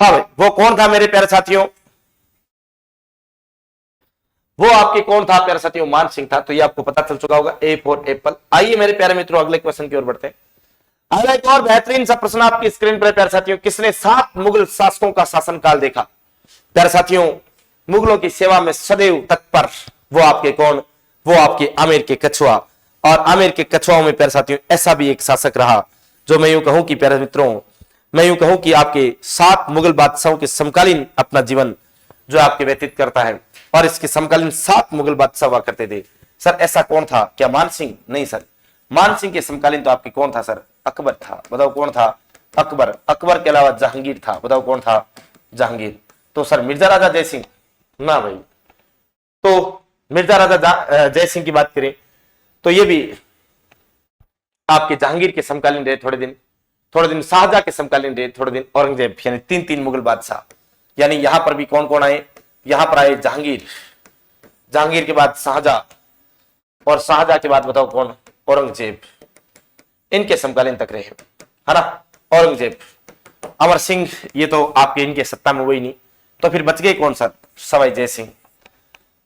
हाँ भाई, वो कौन था मेरे प्यारे साथियों? वो आपके कौन था प्यारे साथियों? मान सिंह था। तो ये आपको पता चल चुका होगा। A for Apple. आइए मेरे प्यारे मित्रों अगले क्वेश्चन की ओर बढ़ते हैं। अगला एक और बेहतरीन सा प्रश्न आपकी स्क्रीन पर प्यारे साथियों। किसने 7 मुगल शासकों का शासनकाल देखा? प्यारे साथियों मुगलों की सेवा में सदैव तत्पर वो आपके कौन? वो आपके आमेर के कछुआ। और आमेर के कछुआओं में प्यारे साथियों ऐसा भी एक शासक रहा जो मैं यूं कहूं कि प्यारे मित्रों, मैं यूं कहूं कि आपके 7 मुगल बादशाहों के समकालीन अपना जीवन जो आपके व्यतीत करता है। और इसके समकालीन 7 मुगल बादशाह हुआ करते थे। सर ऐसा कौन था? क्या मान सिंह? नहीं सर, मान सिंह के समकालीन तो आपके कौन था सर? अकबर था। बताओ कौन था? अकबर। अकबर के अलावा जहांगीर था। बताओ कौन था? जहांगीर। तो सर मिर्जा राजा जयसिंह? ना भाई। तो मिर्जा राजा जयसिंह की बात करें तो ये भी आपके जहांगीर के समकालीन रहे थोड़े दिन शाहजहां के समकालीन रहे थोड़े दिन, औरंगजेब, यानी 3 मुगल बादशाह। यानी यहां पर भी कौन कौन आए? यहां पर आए जहांगीर, जहांगीर के बाद शाहजहां, और शाहजहां के बाद बताओ कौन? औरंगजेब। इनके समकालीन तक रहे, है ना? औरंगजेब, अमर सिंह, ये तो आपके इनके सत्ता में हुई नहीं। तो फिर बच गए कौन सर? सवाई जयसिंह।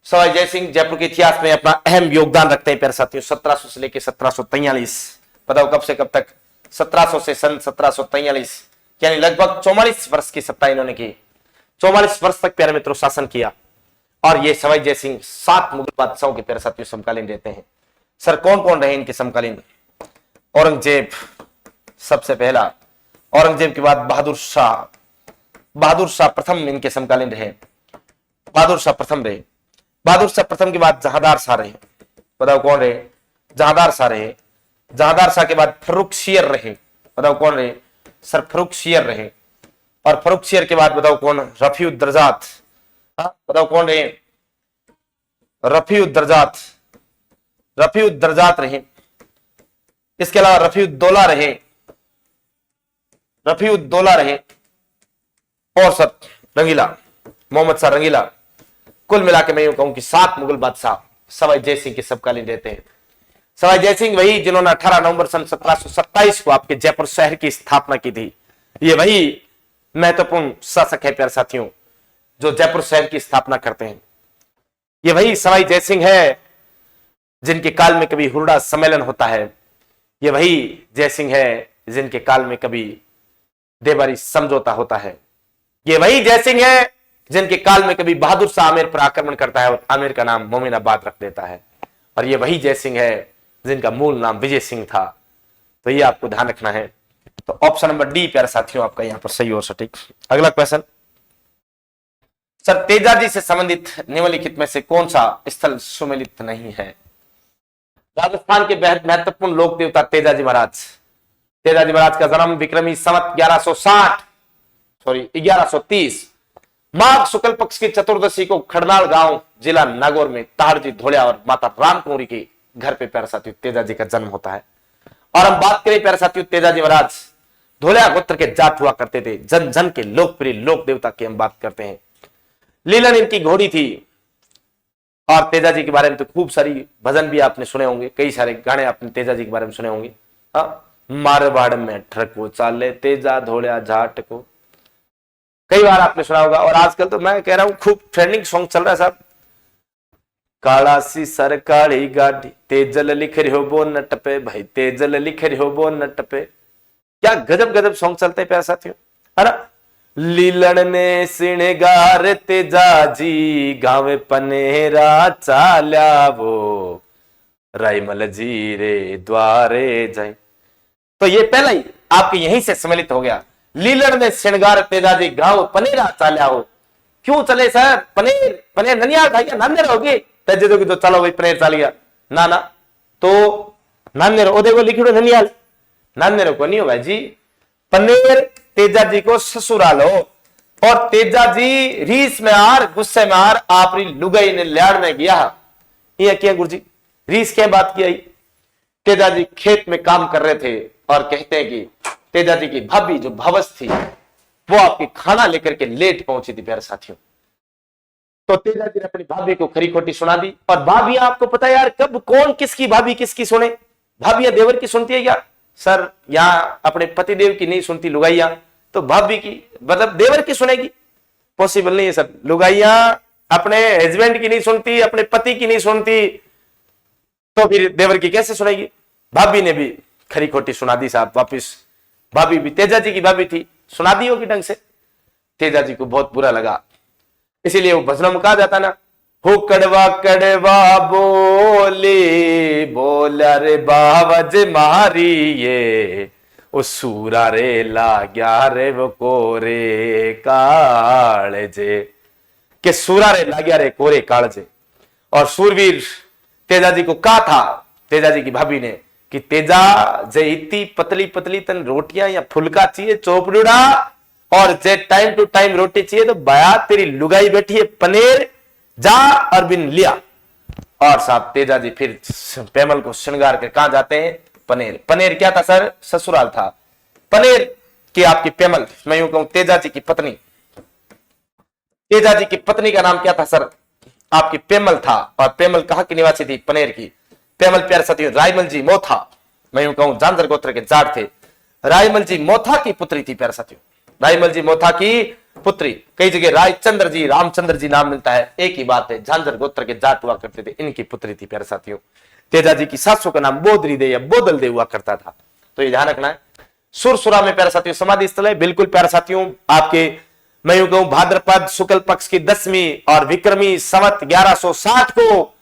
सवाई जयसिंह जयपुर के इतिहास में अपना अहम योगदान रखते हैं प्यारे साथियों। 1700 से लेकर 1743। बताओ कब से कब तक? 1700 से सन 1743, यानी लगभग 44 वर्ष की सत्ता इन्होंने की। 44 वर्ष तक प्यारे मित्रों शासन किया। और ये सवाई जयसिंह 7 मुगल बादशाहों के प्यारे साथियों समकालीन रहते हैं। सर कौन कौन रहे इनके समकालीन? औरंगजेब सबसे पहला, औरंगजेब के बाद बहादुर शाह, बहादुर शाह प्रथम इनके समकालीन रहे। बहादुर शाह प्रथम रहे। बहादुर शाह प्रथम के बाद जहांदार शाह रहे। बताओ कौन रहे? जहांदार शाह रहे। जहांदार शाह के बाद फर्रुखशियर रहे। बताओ कौन रहे? सर फर्रुखशियर रहे। और फर्रुखशियर के बाद बताओ कौन? रफीउद्दर्जात। बताओ कौन रहे? रफीउद्दर्जात। रफीउद्दर्जात रहे। इसके अलावा रफीउद्दौला रहे। रफीउद्दौला रहे। और सर रंगीला, मोहम्मद शाह रंगीला। कुल मिला के मैं यूं कहूं कि 7 मुगल बादशाह सवाई जयसिंह के समकालीन रहते हैं। सवाई जयसिंह वही जिन्होंने 18 नवंबर सन 1727 को आपके जयपुर शहर की स्थापना की थी। ये वही महत्वपूर्ण शासक है प्यारे साथियों जो जयपुर शहर की स्थापना करते हैं। ये वही सवाई जयसिंह है जिनके काल में कभी हुरडा सम्मेलन होता है। ये वही जयसिंह है जिनके काल में कभी देवारी समझौता होता है। ये वही जयसिंह है जिनके काल में कभी बहादुर शाह आमेर पर आक्रमण करता है और आमेर का नाम मोमिनाबाद रख देता है। और ये वही जयसिंह है जिनका मूल नाम विजय सिंह था। तो ये आपको ध्यान रखना है। तो ऑप्शन नंबर डी प्यारे साथियों आपका यहां पर सही और सटीक। अगला क्वेश्चन, सर तेजाजी से संबंधित निम्नलिखित में से कौन सा स्थल सुमेलित नहीं है? राजस्थान के बेहद महत्वपूर्ण लोक देवता तेजाजी महाराज। तेजाजी महाराज का जन्म विक्रमी संवत 1130 माघ शुक्ल पक्ष की चतुर्दशी को खड़नाल गांव जिला नागौर में ताहड़जी धोलिया और माता राम कुंवरी के घर पे प्यारे साथियों तेजाजी का जन्म होता है। और हम बात करें प्यारे साथियों तेजाजी महाराज धोलिया गोत्र के जाट हुआ करते थे, जन जन के लोकप्रिय लोक देवता की हम बात करते हैं। लीलन इनकी घोड़ी थी। और तेजाजी के बारे में तो खूब सारी भजन भी आपने सुने होंगे, कई सारे गाने आपने तेजाजी के बारे में सुने होंगे। मारवाड़ में ठरको चाले तेजा धोलिया जाट को, कई बार आपने सुना होगा। और आजकल तो मैं कह रहा हूं खूब ट्रेंडिंग सॉन्ग चल रहा है साहब, काला सी सर काली गाड़ी तेजल लिख रहे हो बो नट पे, भाई तेजल लिख रहे हो बो नट पे। क्या गजब गजब सॉन्ग चलते हैं प्यारे साथियों, है ना। लीलन ने सिणगार तेजाजी गावे पनेरा चाल्या वो, रायमल जी रे द्वारे जाए। तो ये पहला ही आपके यहीं से सम्मिलित हो गया। लीलन ने श्रृंगार तेजाजी गांव पनेरा चाल्या हो। क्यों चले सर? पनीर पनीर ननियाल खाइए नान्ने रहोगे तेजे दोगे तो चलो भाई पनीर चालिया ना ना, तो नान्ने रहो देखो लिखिड़ो ननियाल, नान्ने रहो को नहीं हो भाई जी। पनीर तेजाजी को ससुराल हो। और तेजाजी रीस में आर गुस्से में आर आपरी लुगाई ने लियाड़ने गया। ये क्या गुरुजी रीस क्या बात की आई? तेजाजी खेत में काम कर रहे थे और कहते हैं कि तेजाजी की भाभी जो भवस थी वो आपकी खाना लेकर के लेट पहुंची थी प्यारे साथियों। तो तेजाजी ने अपनी भाभी को खरी खोटी सुना दी। और भाभी आपको पता है यार कब कौन किसकी भाभी किसकी सुने? भाभी देवर की सुनती है यार सर, यहां अपने पति देव की नहीं सुनती लुगाइया, तो भाभी की मतलब देवर की सुनेगी? पॉसिबल नहीं है सर। लुगाइया अपने हस्बैंड की नहीं सुनती, अपने पति की नहीं सुनती, तो फिर देवर की कैसे सुनेगी? भाभी ने भी खरी खोटी सुना दी साहब वापिस। भाभी भी तेजाजी की भाभी थी, सुना दी होगी ढंग से। तेजाजी को बहुत बुरा लगा, इसीलिए वो भजनों में कहा जाता ना, हो कड़वा कड़वा बोले बोला रे बावज मारी ये, ओ सूरा रे लाग्या रे वो कोरे कालजे, के सूरा रे लाग्या रे कोरे कालजे। और सूरवीर तेजाजी को कहा था तेजाजी की भाभी ने कि तेजा जे इतनी पतली पतली तन रोटियां या फुलका चाहिए चोपड़ूड़ा, और जे टाइम टू टाइम रोटी चाहिए तो बया तेरी लुगाई बैठी है पनीर जा और बिन लिया। और साहब तेजाजी फिर पेमल को श्रृंगार कर कहां जाते हैं? पनीर। पनीर क्या था सर? ससुराल था। पनीर की आपकी पेमल, मैं यूं कहूं तेजाजी की पत्नी, तेजाजी की पत्नी का नाम क्या था सर? आपकी पेमल था। और पेमल कहां की निवासी थी? पनेर की। पेमल प्यारे साथियों रायमल जी मोथा, मैं यूं कहूं झांझर गोत्र के जाट थे। रायमल जी मोथा की पुत्री थी प्यारे साथियों, रायमल जी मोथा की पुत्री। कई जगह रायचंद्र जी रामचंद्र जी नाम मिलता है, एक ही बात है, झांझर गोत्र के जाट हुआ करते थे, इनकी पुत्री थी प्यारे साथियों। तेजाजी की सासू का नाम बोधरी दे या बोदल दे हुआ करता था, तो ये ध्यान रखना है। सुरसुरा में प्यारे साथियों समाधि स्थल है, बिल्कुल प्यारे साथियों आपके मैं यूं कहूं भाद्रपद शुक्ल पक्ष की 10वीं और विक्रमी संवत 1160 को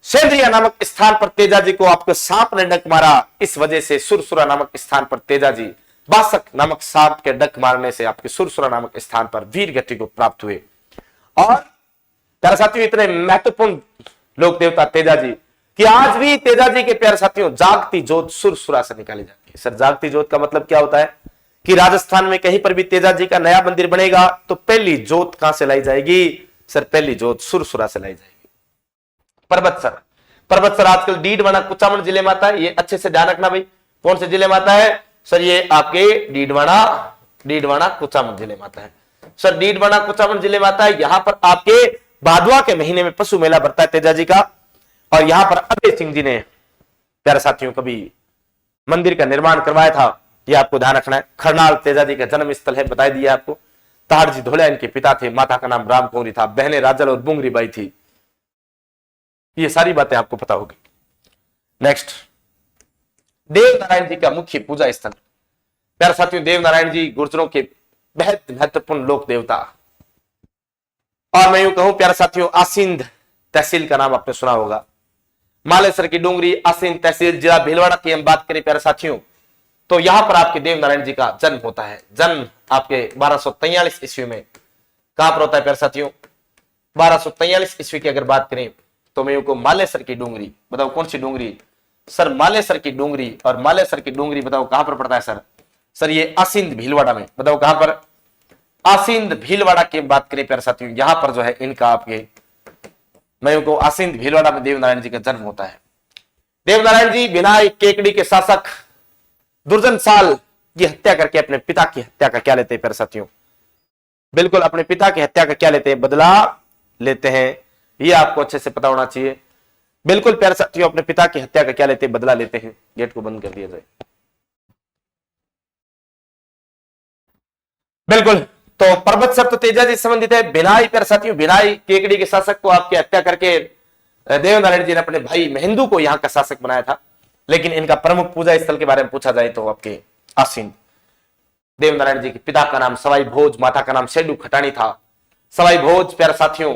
सेंद्रिया नामक स्थान पर तेजाजी को आपको सांप ने डंक मारा। इस वजह से सुरसुरा नामक स्थान पर तेजाजी बासक नामक सांप के डंक मारने से आपके सुरसुरा नामक स्थान पर वीर गति को प्राप्त हुए। और प्यारे साथियों इतने महत्वपूर्ण लोक देवता तेजाजी कि आज भी तेजाजी के प्यारे साथियों जागती जोत सुरसुरा से निकाली जाती है। सर जागती जोत का मतलब क्या होता है कि राजस्थान में कहीं पर भी तेजाजी का नया मंदिर बनेगा तो पहली जोत कहां से लाई जाएगी? सर पहली जोत सुरसुरा से लाई जाएगी। पर्वत सर आजकल डीडवाना कुचामन जिले में आता है, ये अच्छे से ध्यान रखना भाई। कौन से जिले में आता है सर? ये आपके डीडवाना कुचामन जिले में आता है सर। डीडवाना कुचामन जिले में आता है। यहां पर आपके भादवा के महीने में पशु मेला भरता है तेजाजी का। और यहां पर अभय सिंह जी ने प्यारे साथियों कभी मंदिर का निर्माण करवाया था, यह आपको ध्यान रखना है। खरनाल तेजाजी का जन्म स्थल है, बता दिया आपको। ताहड़जी धोलिया इनके पिता थे, माता का नाम राम कुंवरी था, बहनें राजल और बुंगरी बाई थी। ये सारी बातें आपको पता होगी। नेक्स्ट, देव नारायण जी का मुख्य पूजा स्थल। प्यारे साथियों देव नारायण जी गुर्जरों के बेहद महत्वपूर्ण लोक देवता। और मैं यूं कहूं प्यारे साथियों आसिंद तहसील का नाम आपने सुना होगा। मालेसर की डूंगरी आसिंद तहसील जिला भीलवाड़ा की हम बात करें प्यारे साथियों तो यहां पर आपके देवनारायण जी का जन्म होता है। जन्म आपके 1243 ईस्वी में कहां पर होता है प्यारे साथियों? 1243 ईस्वी की अगर बात करें तो मैं को मालेसर की डूंगरी, बताओ कौन सी डूंगरी? सर मालेसर की डूंगरी। और मालेसर की डूंगरी बताओ कहां पर पड़ता है सर? सर ये आसिंद भीलवाड़ा में। बताओ कहां पर? आसिंद भीलवाड़ा की बात करें प्यारे साथियों, यहां पर जो है इनका आपके मैं को आसिंद भीलवाड़ा में देवनारायण जी का जन्म होता है। देवनारायण जी बिनाई केकड़ी के शासक दुर्जन साल की हत्या करके अपने पिता की हत्या का क्या लेते हैं प्यारे साथियों? बिल्कुल अपने पिता की हत्या का क्या लेते हैं? बदला लेते हैं। ये आपको अच्छे से पता होना चाहिए। बिल्कुल प्यारे साथियों, अपने पिता की हत्या का क्या लेते हैं? बदला लेते हैं। गेट को बंद कर दिया जाए। बिल्कुल, तो पर्वत सप्त तेजा जी संबंधित है। बिनाई प्यारे साथियों, बिनाई केकड़ी के शासक को आपकी हत्या करके देवनारायण जी ने अपने भाई महेंदु को यहां का शासक बनाया था। लेकिन इनका प्रमुख पूजा स्थल के बारे में पूछा जाए तो आपके आसीन। देवनारायण जी के पिता का नाम सवाई भोज, माता का नाम सेडू खटानी था। सवाई भोज प्यारे साथियों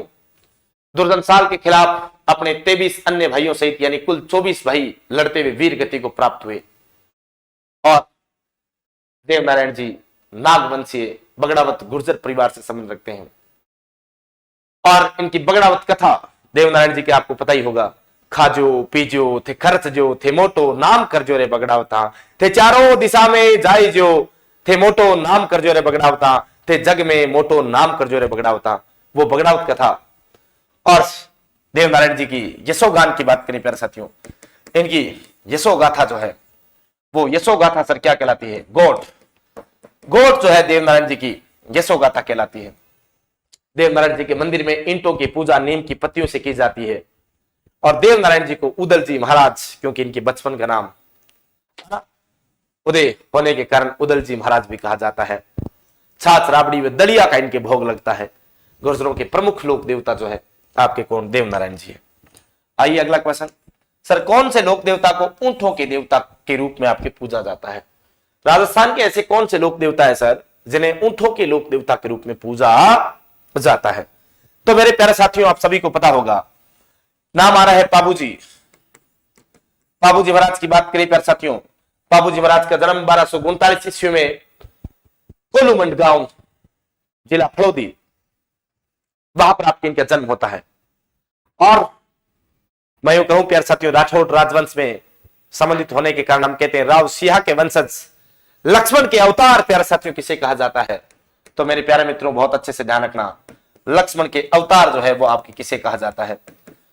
दुर्जन साल के खिलाफ अपने 23 अन्य भाइयों सहित यानी कुल 24 भाई लड़ते हुए वीर गति को प्राप्त हुए। और देवनारायण जी नागवंशीय बगड़ावत गुर्जर परिवार से संबंध रखते हैं। और इनकी बगड़ावत कथा देवनारायण जी के आपको पता ही होगा। खाजो पीजो थे खर्च जो थे मोटो नाम करजो रे बगड़ावता, थे चारों दिशा में जाई जो थे मोटो नाम करजो रे बगड़ावता, थे जग में मोटो नाम करजो रे बगड़ावता। वो बगड़ावत कथा। और देवनारायण जी की यशोगान की बात करें प्यारे साथियों, इनकी यशोगाथा जो है वो यशोगाथा सर क्या कहलाती है? गोट। गोट जो है देवनारायण जी की यशोगाथा कहलाती है। देवनारायण जी के मंदिर में ईंटों की पूजा नीम की पत्तियों से की जाती है। और देवनारायण जी को उदल जी महाराज, क्योंकि इनके बचपन का नाम उदय होने के कारण उदल जी महाराज भी कहा जाता है। छाछ राबड़ी व दलिया का इनके भोग लगता है। गुर्जरों के प्रमुख लोक देवता जो है आपके कौन? देवनारायण जी है। आइए अगला क्वेश्चन। सर कौन से लोक देवता को ऊंटों के देवता के रूप में आपके पूजा जाता है? राजस्थान के ऐसे कौन से लोक देवता है सर जिन्हें ऊंटों के लोक देवता के रूप में पूजा जाता है? तो मेरे प्यारे साथियों आप सभी को पता होगा, नाम आ रहा है पाबूजी। पाबूजी महाराज की बात करें प्यारे साथियों, पाबूजी महाराज का जन्म 1239 ईस्वी में कोलूमंड गांव जिला फलोदी, वहां पर आपके इनका जन्म होता है। और मैं यूं कहूं प्यारे साथियों, राठौड़ राजवंश में संबंधित होने के कारण हम कहते हैं राव सिंह के वंशज लक्ष्मण के अवतार प्यारे साथियों किसे कहा जाता है? तो मेरे प्यारे मित्रों बहुत अच्छे से ध्यान रखना, लक्ष्मण के अवतार जो है वो आपके किसे कहा जाता है?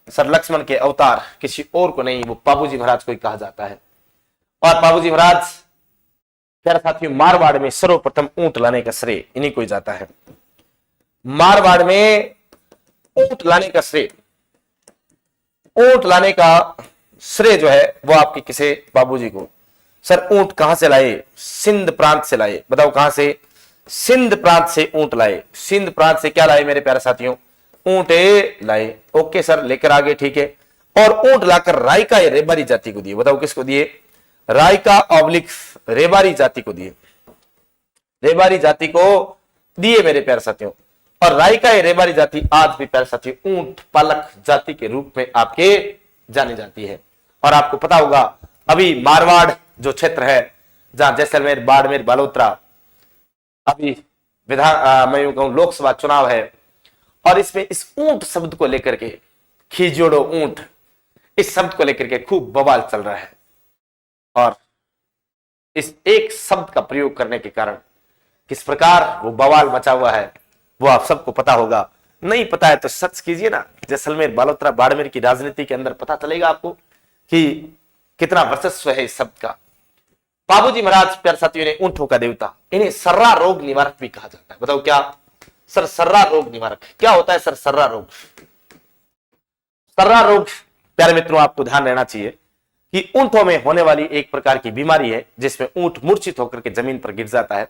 सर लक्ष्मण के अवतार किसी और को नहीं, वो पाबूजी महाराज को ही कहा जाता है। और पाबूजी महाराज प्यारे साथियों मारवाड़ में सर्वप्रथम ऊंट लाने का श्रेय इन्हीं को ही जाता है। मारवाड़ में ऊंट लाने का श्रेय, ऊंट लाने का श्रेय जो है वो आपके किसे? बाबूजी को। सर ऊंट कहां से लाए? सिंध प्रांत से लाए। बताओ कहां से? सिंध प्रांत से ऊंट लाए। सिंध प्रांत से क्या लाए मेरे प्यारे साथियों? ऊंट लाए। ओके सर, लेकर आगे, ठीक है। और ऊंट लाकर रायका या रेबारी जाति को दिए। बताओ किसको दिए? रायका ऑब्लिक रेबारी जाति को दिए। रेबारी जाति को दिए मेरे प्यारे साथियों। और रायका या रेबारी जाति आज भी प्यारे साथियों ऊंट पालक जाति के रूप में आपके जानी जाती है। और आपको पता होगा अभी मारवाड़ जो क्षेत्र है जहां जैसलमेर बाड़मेर बालोतरा अभी मैं यूं कहूं लोकसभा चुनाव है, और इसमें इस ऊंट शब्द को लेकर के खीजोड़ो ऊंट इस शब्द को लेकर के खूब बवाल चल रहा है। और इस एक शब्द का प्रयोग करने के कारण किस प्रकार वो बवाल मचा हुआ है वो आप सबको पता होगा। नहीं पता है तो सर्च कीजिए ना, जैसलमेर बालोतरा बाड़मेर की राजनीति के अंदर पता चलेगा आपको कि कितना वर्चस्व है इस शब्द का। बाबूजी महाराज प्यारे साथियों ने ऊंटों का देवता, इन्हें सर्रा रोग निवारक भी कहा जाता है। बताओ क्या सर? सर्रा रोग निवारक क्या होता है सर? सर्रा रोग, सर्रा रोग प्यारे मित्रों आपको ध्यान रहना चाहिए कि ऊंटों में होने वाली एक प्रकार की बीमारी है जिसमें ऊंट मूर्छित होकर के जमीन पर गिर जाता है।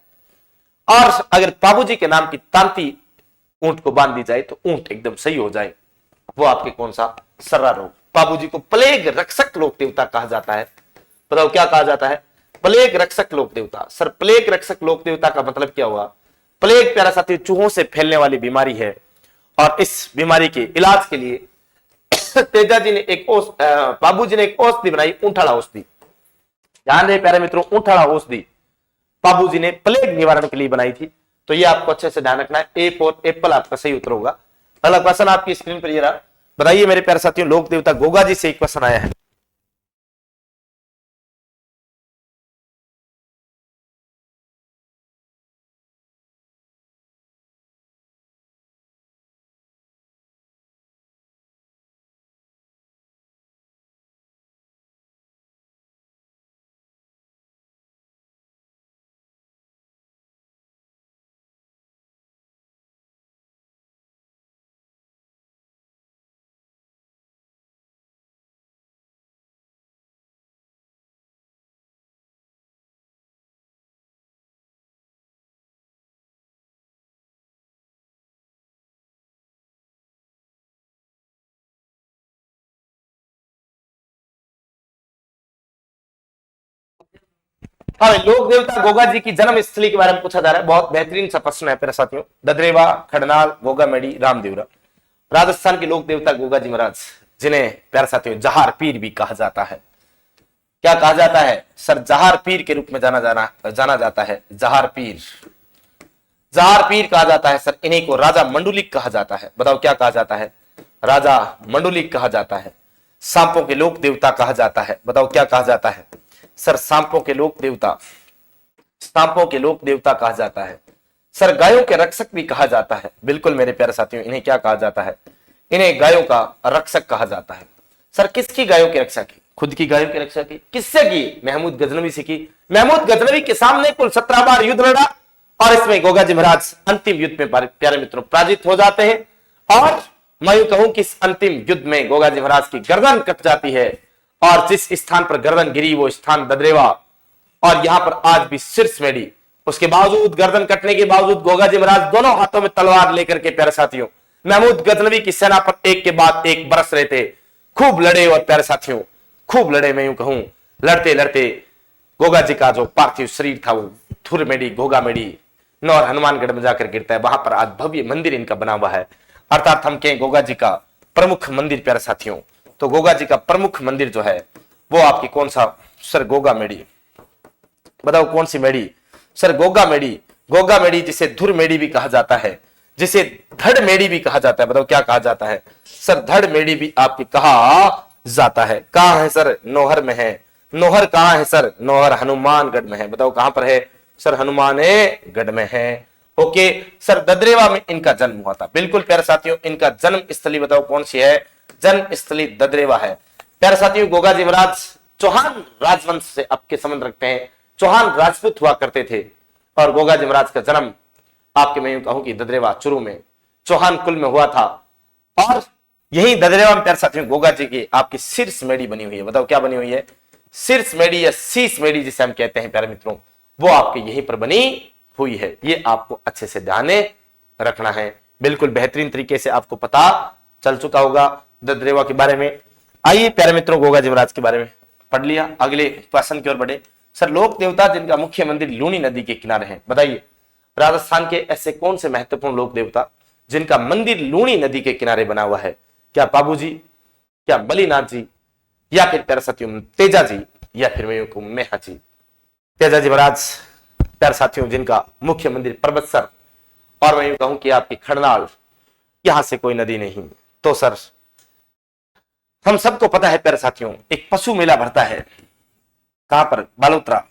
और अगर बाबूजी के नाम की तांती ऊंट को बांध दी जाए तो ऊंट एकदम सही हो जाए। वो आपके कौन सा? सर्रा रोग। बाबूजी को प्लेग रक्षक लोक देवता कहा जाता है। बताओ क्या कहा जाता है? प्लेग रक्षक लोक देवता। सर प्लेग रक्षक लोक देवता का मतलब क्या हुआ? प्लेग प्यारा साथी चूहों से फैलने वाली बीमारी है। और इस बीमारी के इलाज के लिए तेजा जी ने एक बाबूजी ने एक औषधि बनाई, ऊंठाड़ा औषधि। ध्यान रहे प्यारे मित्रों, ऊंठड़ा औषधि बाबूजी ने प्लेग निवारण के लिए बनाई थी, तो ये आपको अच्छे से ध्यान रखना है। ए फॉर एप्पल आपका सही उत्तर होगा। अगला क्वेश्चन आपकी स्क्रीन पर ये रहा। बताइए मेरे प्यारे साथियों, लोक देवता गोगा जी से एक क्वेश्चन आया है। हाँ, लोक देवता गोगा जी की जन्म स्थली के बारे में पूछा जा रहा है। बहुत बेहतरीन सा प्रश्न है प्यारे साथियों। ददरेवा, खड़नाल, गोगा मेडी, रामदेवरा। राजस्थान के लोक देवता गोगा जी महाराज, जिन्हें प्यारे साथियों जहार पीर भी कहा जाता है। क्या कहा जाता है सर? जहार पीर के रूप में जाना जाता है। जहार पीर, जहार पीर कहा जाता है सर। इन्हीं को राजा मंडुलिक कहा जाता है। बताओ क्या कहा जाता है? राजा मंडुलिक कहा जाता है। सांपों के लोक देवता कहा जाता है। बताओ क्या कहा जाता है सर? सांपों के लोक देवता, सांपों के लोक देवता कहा जाता है सर। गायों के रक्षक भी कहा जाता है। बिल्कुल मेरे प्यारे साथियों, इन्हें क्या कहा जाता है? इन्हें गायों का रक्षक कहा जाता है। सर किसकी गायों की रक्षा की? खुद की गायों की रक्षा की। किससे की? महमूद गजनवी से की। महमूद गजनवी के सामने कुल 17 बार युद्ध लड़ा और इसमें गोगा जी महाराज अंतिम युद्ध में प्यारे मित्रों पराजित हो जाते हैं। और मैं यूं कहूं कि इस अंतिम युद्ध में गोगा जी महाराज की गर्दन कट जाती है और जिस स्थान पर गर्दन गिरी वो स्थान ददरेवा, और यहां पर आज भी शीर्ष मेडी। उसके बावजूद, गर्दन कटने के बावजूद गोगा जी महाराज दोनों हाथों में तलवार लेकर के प्यारे साथियों महमूद गजनवी की सेना पर एक के बाद एक बरस रहे थे। खूब लड़े और प्यारे साथियों खूब लड़े। मैं यूं कहूं लड़ते लड़ते गोगा जी का जो पार्थिव शरीर था वो थुर मेडी, गोगा मेडी, नौर हनुमानगढ़ में जाकर गिरता है। वहां पर आज भव्य मंदिर इनका बना हुआ है। अर्थात हम कहें गोगा जी का प्रमुख मंदिर प्यारे साथियों। तो गोगा जी का प्रमुख मंदिर जो है वो आपकी कौन सा सर? गोगा मेडी। बताओ कौन सी मेडी सर? गोगा मेडी। गोगा मेडी जिसे धुर मेडी भी कहा जाता है, जिसे धड़ मेडी भी कहा जाता है। बताओ क्या कहा जाता है सर? धड़ मेडी भी आपकी कहा जाता है। कहां है सर? नौहर में है। नौहर कहां है सर? नौहर हनुमानगढ़ में है। बताओ कहां पर है सर? हनुमानगढ़ में है। ओके सर, ददरेवा में इनका जन्म हुआ था। बिल्कुल प्यारे साथियों, इनका जन्म स्थली बताओ कौन सी है? जन्म स्थली ददरेवा है। प्यारे साथियों, गोगा जी महाराज चौहान राजवंश से आपके संबंध रखते हैं। चौहान राजपूत हुआ करते थे और गोगा जी महाराज का जन्म आपके, मैं यूं कहूं कि ददरेवा चुरू में चौहान कुल में हुआ था। और यही ददरेवा में प्यारे साथियों गोगा जी की आपकी शीर्ष मेडी बनी हुई है। बताओ क्या बनी हुई है? शीर्ष मेडी या शीश मेडी जिसे हम कहते हैं प्यारे मित्रों, वो आपके यहीं पर बनी हुई है। ये आपको अच्छे से ध्यान रखना है। बिल्कुल बेहतरीन तरीके से आपको पता चल चुका होगा ददरेवा के बारे में। आइए प्यारे मित्रों, गोगा जी महाराज के बारे में पढ़ लिया, अगले क्वेश्चन की ओर बढ़े। सर लोक देवता जिनका मुख्य मंदिर लूनी नदी के किनारे है। बताइए राजस्थान के ऐसे कौन से महत्वपूर्ण लोक देवता जिनका मंदिर लूनी नदी के किनारे बना हुआ है? क्या बाबूजी, क्या बलीनाथ जी, या फिर प्यारे साथियों तेजा जी, या फिर मैं कहूं मेहा जी? तेजा जी महाराज प्यारे साथियों जिनका मुख्य मंदिर पर्वतसर, और मैं यूं कहूं कि आपकी खड़नाल, यहां से कोई नदी नहीं। तो सर हम सबको पता है प्यारे साथियों, एक पशु मेला भरता है। कहां पर? बालोतरा।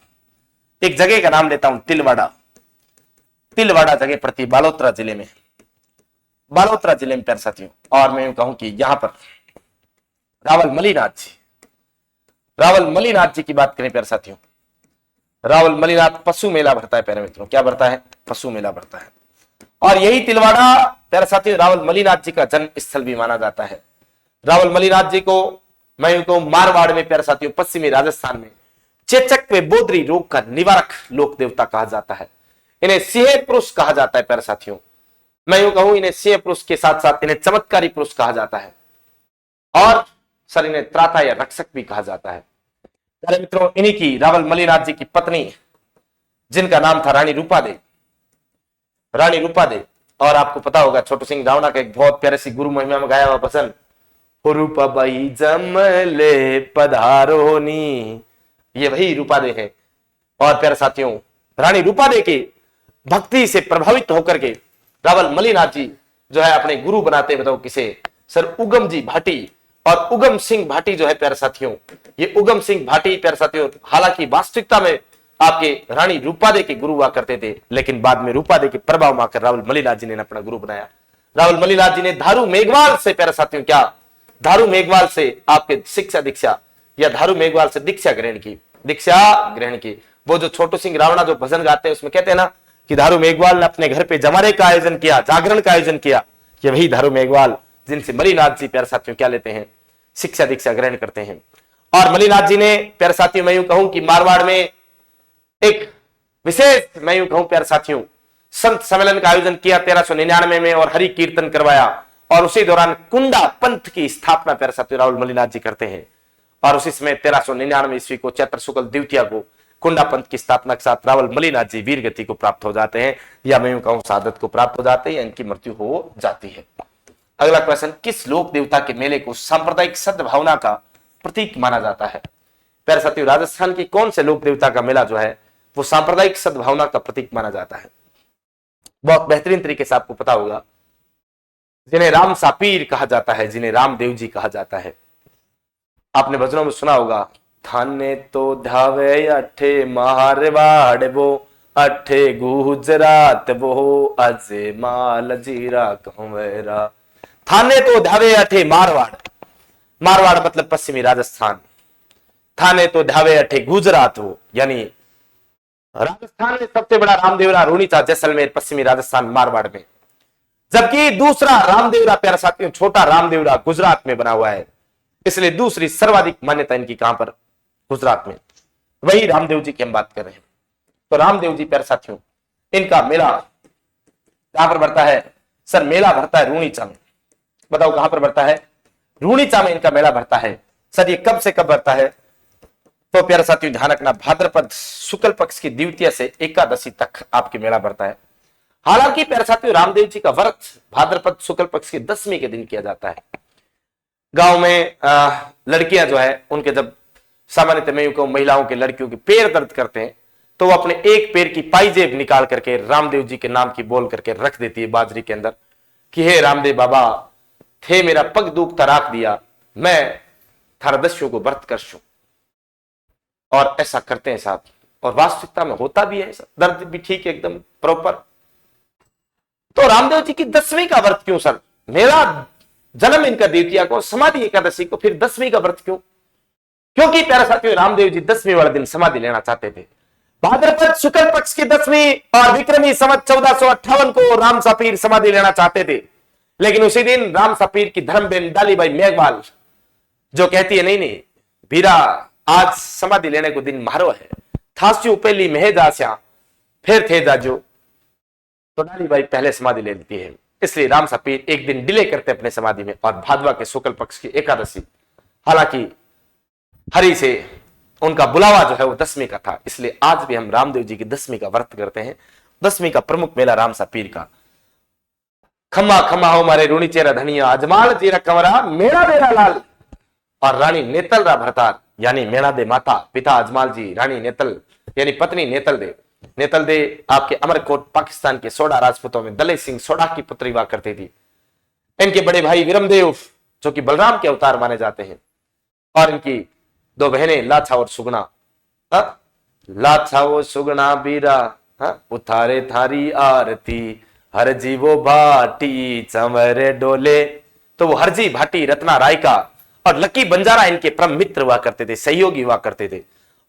एक जगह का नाम लेता हूं, तिलवाड़ा। तिलवाड़ा जगह पड़ती बालोतरा जिले में, बालोतरा जिले में प्यारे साथियों। और मैं यूं कहूं कि यहां पर रावल मलिनाथ जी, रावल मलिनाथ जी की बात करें प्यारे साथियों, रावल मलिनाथ पशु मेला भरता है प्यारे मित्रों। क्या भरता है? पशु मेला भरता है। और यही तिलवाड़ा प्यारे साथियों रावल मलिनाथ जी का जन्म स्थल भी माना जाता है। रावल मलिनाथ जी को मैं यूं कहूं मारवाड़ में प्यारे साथियों पश्चिमी राजस्थान में चेचक व बोधरी रोग का निवारक लोक देवता कहा जाता है। इन्हें सिंह पुरुष कहा जाता है प्यारे साथियों। मैं यूं कहूं इन्हें सिंह पुरुष के साथ साथ इन्हें चमत्कारी पुरुष कहा जाता है। और सर इन्हें त्राता या रक्षक भी कहा जाता है। प्यारे मित्रों, इन्हीं की रावल मलिनाथ जी की पत्नी जिनका नाम था रानी रूपा दे, रानी रूपा दे। और आपको पता होगा छोटू सिंह रावणा का एक बहुत प्यारे सी गुरु महिमा में गाया हुआ भजन, रूपा बाई जमले पधारोनी ये वही रूपादे हैं। और प्यारे साथियों, रानी रूपादे की भक्ति से प्रभावित होकर के रावल मलिनाथ जी जो है अपने गुरु बनाते, बताओ किसे? सर उगम जी भाटी। और उगम सिंह भाटी जो है प्यारे साथियों, ये उगम सिंह भाटी प्यारे साथियों, हालांकि वास्तविकता में आपके रानी रूपादे के गुरु हुआ करते थे, लेकिन बाद में रूपादे के प्रभाव में आकर रावल मलिनाथ जी ने अपना गुरु बनाया। रावल मलिनाथ जी ने धारू मेघवाल से प्यारे साथियों, क्या धारू मेघवाल से आपके शिक्षा दीक्षा या धारू मेघवाल से दीक्षा ग्रहण की। वो जो छोटू सिंह रावणा जो भजन गाते हैं उसमें कहते हैं ना कि धारू मेघवाल ने अपने घर पे जमारे का आयोजन किया, जागरण का आयोजन किया। ये वही धारू मेघवाल जिनसे मलिनाथ जी प्यारे साथियों क्या लेते हैं? शिक्षा दीक्षा ग्रहण करते हैं। और मलिनाथ जी ने प्यारे साथियों, मैं यूं कहूं कि मारवाड़ में एक विशेष, मैं यूं कहूं प्यारे साथियों, संत सम्मेलन का आयोजन किया 1399 में और हरि कीर्तन करवाया। और उसी दौरान कुंडा पंथ की स्थापना प्यारे साथियों रावल मलिनाथ जी करते हैं। और उसी समय 1399 ईस्वी को चैत्र शुक्ल द्वितीया को कुंडा पंथ की स्थापना के साथ रावल मलिनाथ जी वीर गति को प्राप्त हो जाते हैं, या मैं यूं कहूं शहादत को प्राप्त हो जाते हैं, या इनकी मृत्यु हो जाती है। अगला क्वेश्चन, किस लोक देवता के मेले को सांप्रदायिक सद्भावना का प्रतीक माना जाता है? प्यारे साथियों, राजस्थान की कौन से लोक देवता का मेला जो है वो सांप्रदायिक सद्भावना का प्रतीक माना जाता है? बहुत बेहतरीन तरीके से आपको पता होगा, जिन्हें राम सापीर कहा जाता है, जिन्हें रामदेव जी कहा जाता है। आपने भजनों में सुना होगा, थाने तो धावे अठे मारवाड़ वो, अठे गुजरात वो, अजे माल जीरा कंवरा। थाने तो धावे अठे मारवाड़, मारवाड़ मतलब पश्चिमी राजस्थान। थाने तो धावे अठे गुजरात हो, यानी राजस्थान में सबसे बड़ा रामदेवरा रूणीचा जैसलमेर पश्चिमी राजस्थान मारवाड़ में, जबकि दूसरा रामदेवरा प्यारे साथियों छोटा रामदेवरा गुजरात में बना हुआ है। इसलिए दूसरी सर्वाधिक मान्यता इनकी कहां पर? गुजरात में। वही रामदेव जी की हम बात कर रहे हैं। तो रामदेव जी प्यारे साथियों, इनका मेला कहां पर बढ़ता है? सर मेला भरता है रूणीचा में। बताओ कहां पर बढ़ता है? रूणीचा में इनका मेला भरता है। सर ये कब से कब बढ़ता है? तो प्यारे साथियों ध्यान रखना, भाद्रपद शुक्ल पक्ष की द्वितीया से एकादशी तक आपके मेला बढ़ता है। हालांकि प्यारे साथियों रामदेव जी का व्रत भाद्रपद शुक्ल पक्ष की 10वीं के दिन किया जाता है। गांव में लड़कियां जो है उनके जब सामान्यतः मैं यूं कहूं महिलाओं के लड़कियों के पैर दर्द करते हैं तो वो अपने एक पैर की पाइजेब निकाल करके रामदेव जी के नाम की बोल करके रख देती है बाजरी के अंदर कि हे रामदेव बाबा थे मेरा पग दुखता राख दिया, मैं थारा दस्यों को व्रत कर छू। और ऐसा करते हैं साहब, और वास्तविकता में होता भी है ऐसा, दर्द भी ठीक है एकदम प्रॉपर। तो रामदेव जी की 10वीं का व्रत क्यों सर? मेरा जन्म इनका द्वितीया को, समाधि एकादशी को, फिर 10वीं का व्रत क्यों? क्योंकि प्यारे साथियों रामदेव जी 10वीं वाले दिन समाधि लेना चाहते थे। भाद्रपद शुक्ल पक्ष की 10वीं और विक्रमी संवत 1458 को राम सापीर समाधि लेना चाहते थे, लेकिन उसी दिन राम सापीर की धर्मबेन डालीबाई मेघवाल जो कहती है नहीं नहीं बीरा आज समाधि लेने को दिन मारो है, थास्यू पहली महेज आस्या फिर थे जाजो, तो डालीबाई पहले समाधि ले लेती है। इसलिए राम सापीर एक दिन डिले करते अपने समाधि में, और भादवा के शुक्ल पक्ष की एकादशी, हालांकि हरि से उनका बुलावा जो है वो 10वीं का था, इसलिए आज भी हम रामदेव जी की 10वीं का व्रत करते हैं। 10वीं का प्रमुख मेला राम सापीर का। खम्मा खम्मा हो मारे रूणी चेरा धनिया, अजमाल चेरा कंवरा मेरा मेरा लाल। और रानी नेतल रा भरतार यानी मेणा दे माता, पिता अजमाल जी, रानी नेतल यानी पत्नी नेतल दे। नेतल दे आपके अमरकोट पाकिस्तान के सोडा राजपूतों में दले सिंह सोडा की पुत्री हुआ करती थी। इनके बड़े भाई विरमदेव जो कि बलराम के अवतार माने जाते हैं, और इनकी 2 बहनें लाछा और सुगना। लाछा वो सुगना बीरा उतारे थारी आरती, हर जीवो भाटी चंवरे डोले। तो वो हरजी भाटी रत्ना रायका और लकी बंजारा इनके परम मित्र हुआ करते थे, सहयोगी हुआ करते थे।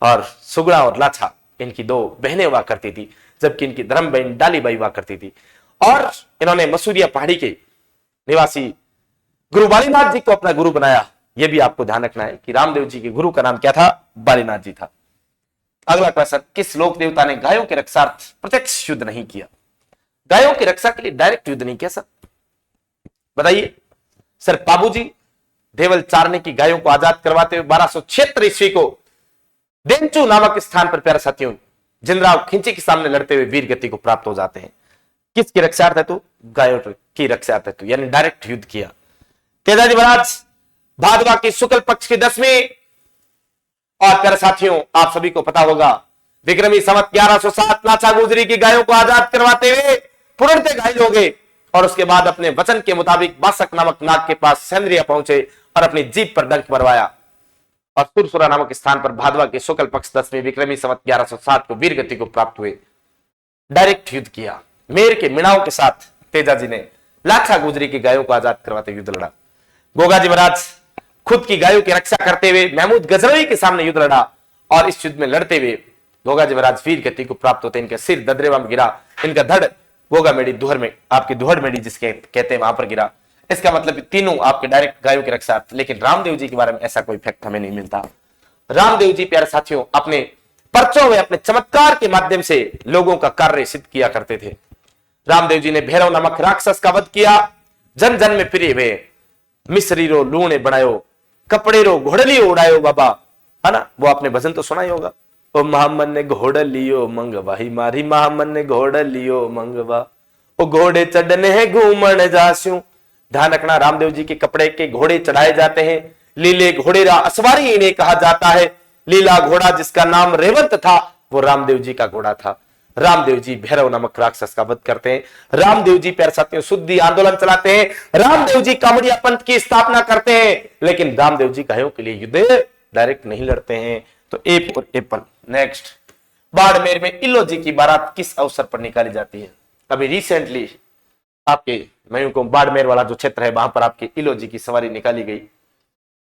और सुगना और लाछा इनकी 2 बहनें हुआ करती थी, जबकि इनकी धर्म बहन डालीबाई हुआ करती थी। और इन्होंने मसूरिया पहाड़ी के निवासी गुरु बालीनाथ जी को अपना गुरु बनाया। यह भी आपको ध्यान रखना है कि रामदेव जी के गुरु का नाम क्या था? बालीनाथ जी था। अगला क्वेश्चन, किस लोक देवता ने गायों के रक्षार्थ प्रत्यक्ष युद्ध नहीं किया? गायों की रक्षा के लिए डायरेक्ट युद्ध नहीं किया सर, बताइए। सर पाबूजी देवल चारने की गायों को आजाद करवाते हुए 1276 ईस्वी को देंचू नामक स्थान पर प्यारे साथियों जिंदराव खिंची के सामने लड़ते हुए वीर गति को प्राप्त हो जाते हैं। किसकी रक्षार्थ हेतु? गायों की रक्षार्थ हेतु, यानी डायरेक्ट युद्ध किया। तेजाजी महाराज भादवा की शुक्ल पक्ष की 10वीं और प्यारे साथियों, आप सभी को पता होगा विक्रमी संवत 1107 लाचा गुजरी की गायों को आजाद करवाते हुए पूर्णतः घायल हो गए और उसके बाद अपने वचन के मुताबिक बासक नामक नाग के पास सेंद्रिया पहुंचे और अपनी जीप पर डंक मरवाया और सुरसुरा नामक स्थान पर भादवा के शुक्ल पक्ष 10वें विक्रमी संवत 1107 को वीर गति को प्राप्त हुए। डायरेक्ट युद्ध किया। मेर के मीणाओं के साथ तेजाजी ने लाचा गुजरी की गायों को आजाद करवाते युद्ध लड़ा। गोगाजी महाराज खुद की गायों की रक्षा करते हुए महमूद गजनवी के सामने युद्ध लड़ा और इस युद्ध में लड़ते हुए गोगाजी महाराज वीर गति को प्राप्त होते। इनका सिर ददरेवा में गिरा, इनका धड़ गोगा मेडी दुहर में, आपकी दुहड़ मेडी जिसके कहते हैं, वहां पर गिरा। इसका मतलब तीनों आपके डायरेक्ट गायों की रक्षा। लेकिन रामदेव जी के बारे में ऐसा कोई फैक्ट हमें नहीं मिलता। रामदेव जी प्यारे साथियों अपने पर्चों में अपने चमत्कार के माध्यम से लोगों का कार्य सिद्ध किया करते थे। रामदेव जी ने भैरव नामक राक्षस का वध किया। जन जन में प्रिय हुए। मिस्री रो लूणे बनायो, कपड़े रो घोड़ली उड़ायो बाबा, है ना। वो आपने भजन तो सुना ही होगा। ओ महामन ने घोड़ लियो मंगवा ही मारी, महामन ने घोड़ लियो मंगवा, ओ घोड़े चढ़ने हैं घूमन जास्यू। ध्यान रखना, रामदेव जी के कपड़े के घोड़े चढ़ाए जाते हैं। लीले घोड़ेरा असवारी इन्हें कहा जाता है। लीला घोड़ा जिसका नाम रेवंत था वो रामदेव जी का घोड़ा था। रामदेव जी भैरव नामक राक्षस का वध करते हैं। रामदेव जी प्यारे साथियों शुद्धि आंदोलन चलाते हैं। रामदेव जी कामड़िया पंथ की स्थापना करते हैं। लेकिन रामदेव जी गायों के लिए युद्ध डायरेक्ट नहीं लड़ते हैं। तो एप और एप्पल। नेक्स्ट, बाड़मेर में इलो जी की बारात किस अवसर पर निकाली जाती है? अभी रिसेंटली आपके मैं यूं कहूं बाड़मेर वाला जो क्षेत्र है वहां पर आपके इलो जी की सवारी निकाली गई।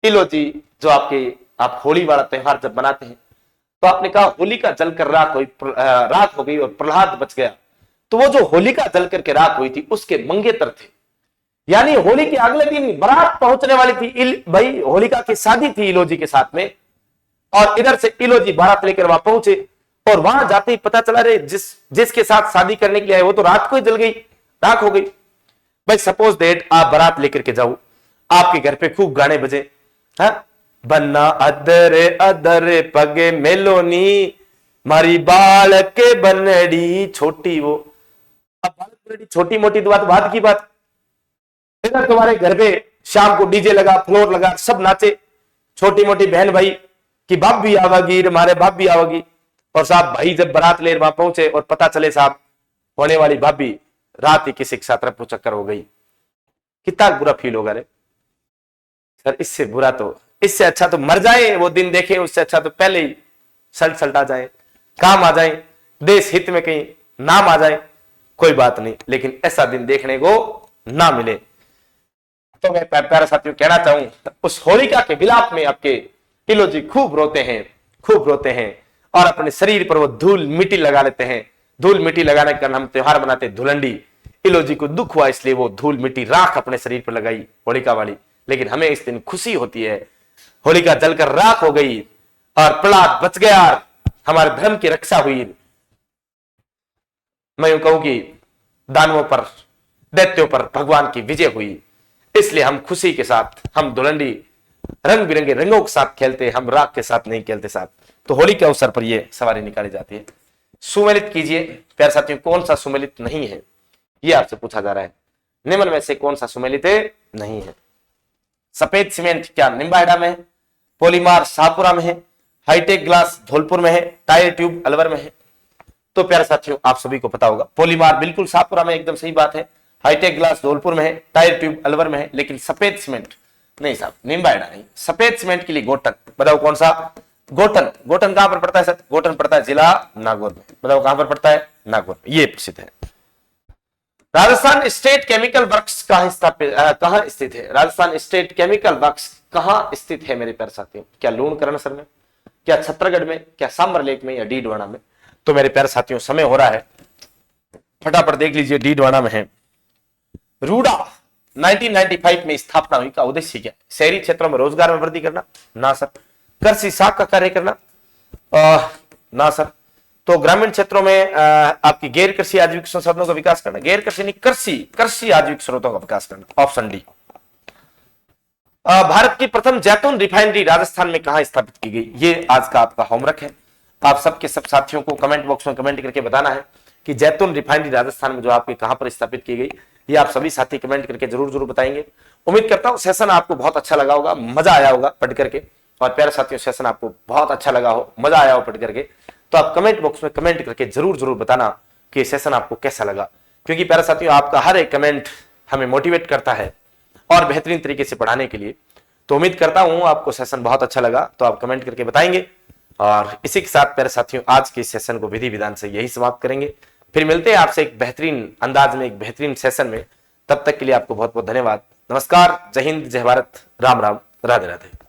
इलो जी जो आप होली वाला त्योहार जब मनाते हैं तो आपने कहा होलिका जलकर राख हो गई और प्रहलाद बच गया। तो वो जो होलिका जल करके राख हुई थी उसके मंगेतर थे, यानी होली के अगले दिन बारात पहुंचने वाली थी। भाई होलिका की शादी थी इलो जी के साथ में और इधर से इलो जी बारात लेकर वहां पहुंचे और वहां जाते ही पता चला रे जिसके साथ शादी करने के लिए आए वो तो रात को ही जल गई, राख हो गई। भाई सपोज दैट आप बारात लेकर के जाओ, आपके घर पे खूब गाने बजे, हाँ, बन्ना अदरे अदरे पगे मेलोनी मारी बाल के बनड़ी छोटी। वो अब बाल छोटी मोटी तो बात की बात। इधर तुम्हारे घर पे शाम को डीजे लगा, फ्लोर लगा, सब नाचे, छोटी मोटी बहन भाई कि बाप भी आवागी, हमारे बाप भी आवागी। और साहब भाई जब बारात ले वहां पहुंचे और पता चले साहब होने वाली भाभी रात ही किसी के साथ रफू चक्कर हो गई, कितना बुरा फील होगा रे सर। इससे बुरा तो, इससे अच्छा तो मर जाए वो दिन देखें, उससे अच्छा तो पहले ही सल्टा जाए, काम आ जाए, देश हित में कहीं नाम आ जाए, कोई बात नहीं, लेकिन ऐसा दिन देखने को ना मिले। तो मैं प्यारे साथियों कहना चाहूं उस होलिका के विलाप में आपके इलो जी खूब रोते हैं और अपने शरीर पर वो धूल मिट्टी लगा लेते हैं। धूल मिट्टी लगाने का हम त्योहार मनाते हैं धुलंडी। इलो जी को दुख हुआ इसलिए वो धूल मिट्टी राख अपने शरीर पर लगाई होलिका वाली। लेकिन हमें इस दिन खुशी होती है, होलिका जलकर राख हो गई और प्रहलाद बच गया, हमारे धर्म की रक्षा हुई। मैं यूं कहूं कि दानवों पर, दैत्यों पर भगवान की विजय हुई, इसलिए हम खुशी के साथ हम धुलंडी रंग बिरंगे रंगों के साथ खेलते, हम राख के साथ नहीं खेलते साथ। तो होली के अवसर पर यह सवारी निकाली जाती है। सुमेलित कीजिए प्यारे साथियों, कौन सा सुमेलित नहीं है ये आपसे पूछा जा रहा है। निम्न में से कौन सा सुमेलित नहीं है? सफेद सीमेंट क्या निम्बाहेड़ा में है? पॉलीमार शाहपुरा में है? हाईटेक ग्लास धौलपुर में है? टायर ट्यूब अलवर में है? तो प्यारे साथियों आप सभी को पता होगा पॉलीमार बिल्कुल शाहपुरा में, एकदम सही बात है। हाईटेक ग्लास धौलपुर में है, टायर ट्यूब अलवर में है। लेकिन सफेद सीमेंट नहीं साहब, निम्बाहेड़ा नहीं। सफेद सीमेंट के लिए गोटन, बताओ कौन सा? गोटन। गोटन कहां पर पड़ता है सर? गोटन पड़ता है जिला नागौर में। बताओ कहां पर पड़ता है? नागौर। ये प्रसिद्ध है। राजस्थान स्टेट केमिकल वर्क्स कहां स्थित है? राजस्थान स्टेट केमिकल वर्क्स कहां स्थित है मेरे प्यारे साथियों? क्या लूणकरणसर में, क्या छत्तरगढ़ में, क्या सांबर लेक में, या डीडवाना में? तो मेरे प्यारे साथियों समय हो रहा है, फटाफट देख लीजिए। डीडवाना में है। रूडा 1995 में स्थापना हुई का उद्देश्य क्या? शहरी क्षेत्रों में रोजगार में वृद्धि करना? ना सर। कृषि साख का कार्य करना? ना सर। तो ग्रामीण क्षेत्रों में आपकी गैर कृषि आजीविक संसाधनों का विकास करना? गैर कृषि नहीं, कृषि आजीविक स्रोतों का विकास करना। Option D. भारत की प्रथम जैतून रिफाइनरी राजस्थान में कहां स्थापित की गई? ये आज का आपका होमवर्क है। आप सबके सब साथियों को कमेंट बॉक्स में कमेंट करके बताना है कि जैतून रिफाइनरी राजस्थान में जो आपकी कहां पर स्थापित की गई। ये आप सभी साथी कमेंट करके जरूर बताएंगे। उम्मीद करता हूं सेशन आपको बहुत अच्छा लगा होगा, मजा आया होगा पढ़ करके। और प्यारे साथियों सेशन आपको बहुत अच्छा लगा हो, मजा आया हो पढ़ करके, तो आप कमेंट बॉक्स में कमेंट करके जरूर जरूर बताना कि सेशन आपको कैसा लगा, क्योंकि प्यारे साथियों आपका हर एक कमेंट हमें मोटिवेट करता है और बेहतरीन तरीके से पढ़ाने के लिए। तो उम्मीद करता हूं आपको सेशन बहुत अच्छा लगा, तो आप कमेंट करके बताएंगे। और इसी के साथ प्यारे साथियों आज के सेशन को विधि विधान से यही समाप्त करेंगे। फिर मिलते हैं आपसे एक बेहतरीन अंदाज में, एक बेहतरीन सेशन में। तब तक के लिए आपको बहुत बहुत धन्यवाद। नमस्कार, जय हिंद, जय भारत, राम राम, राधे राधे।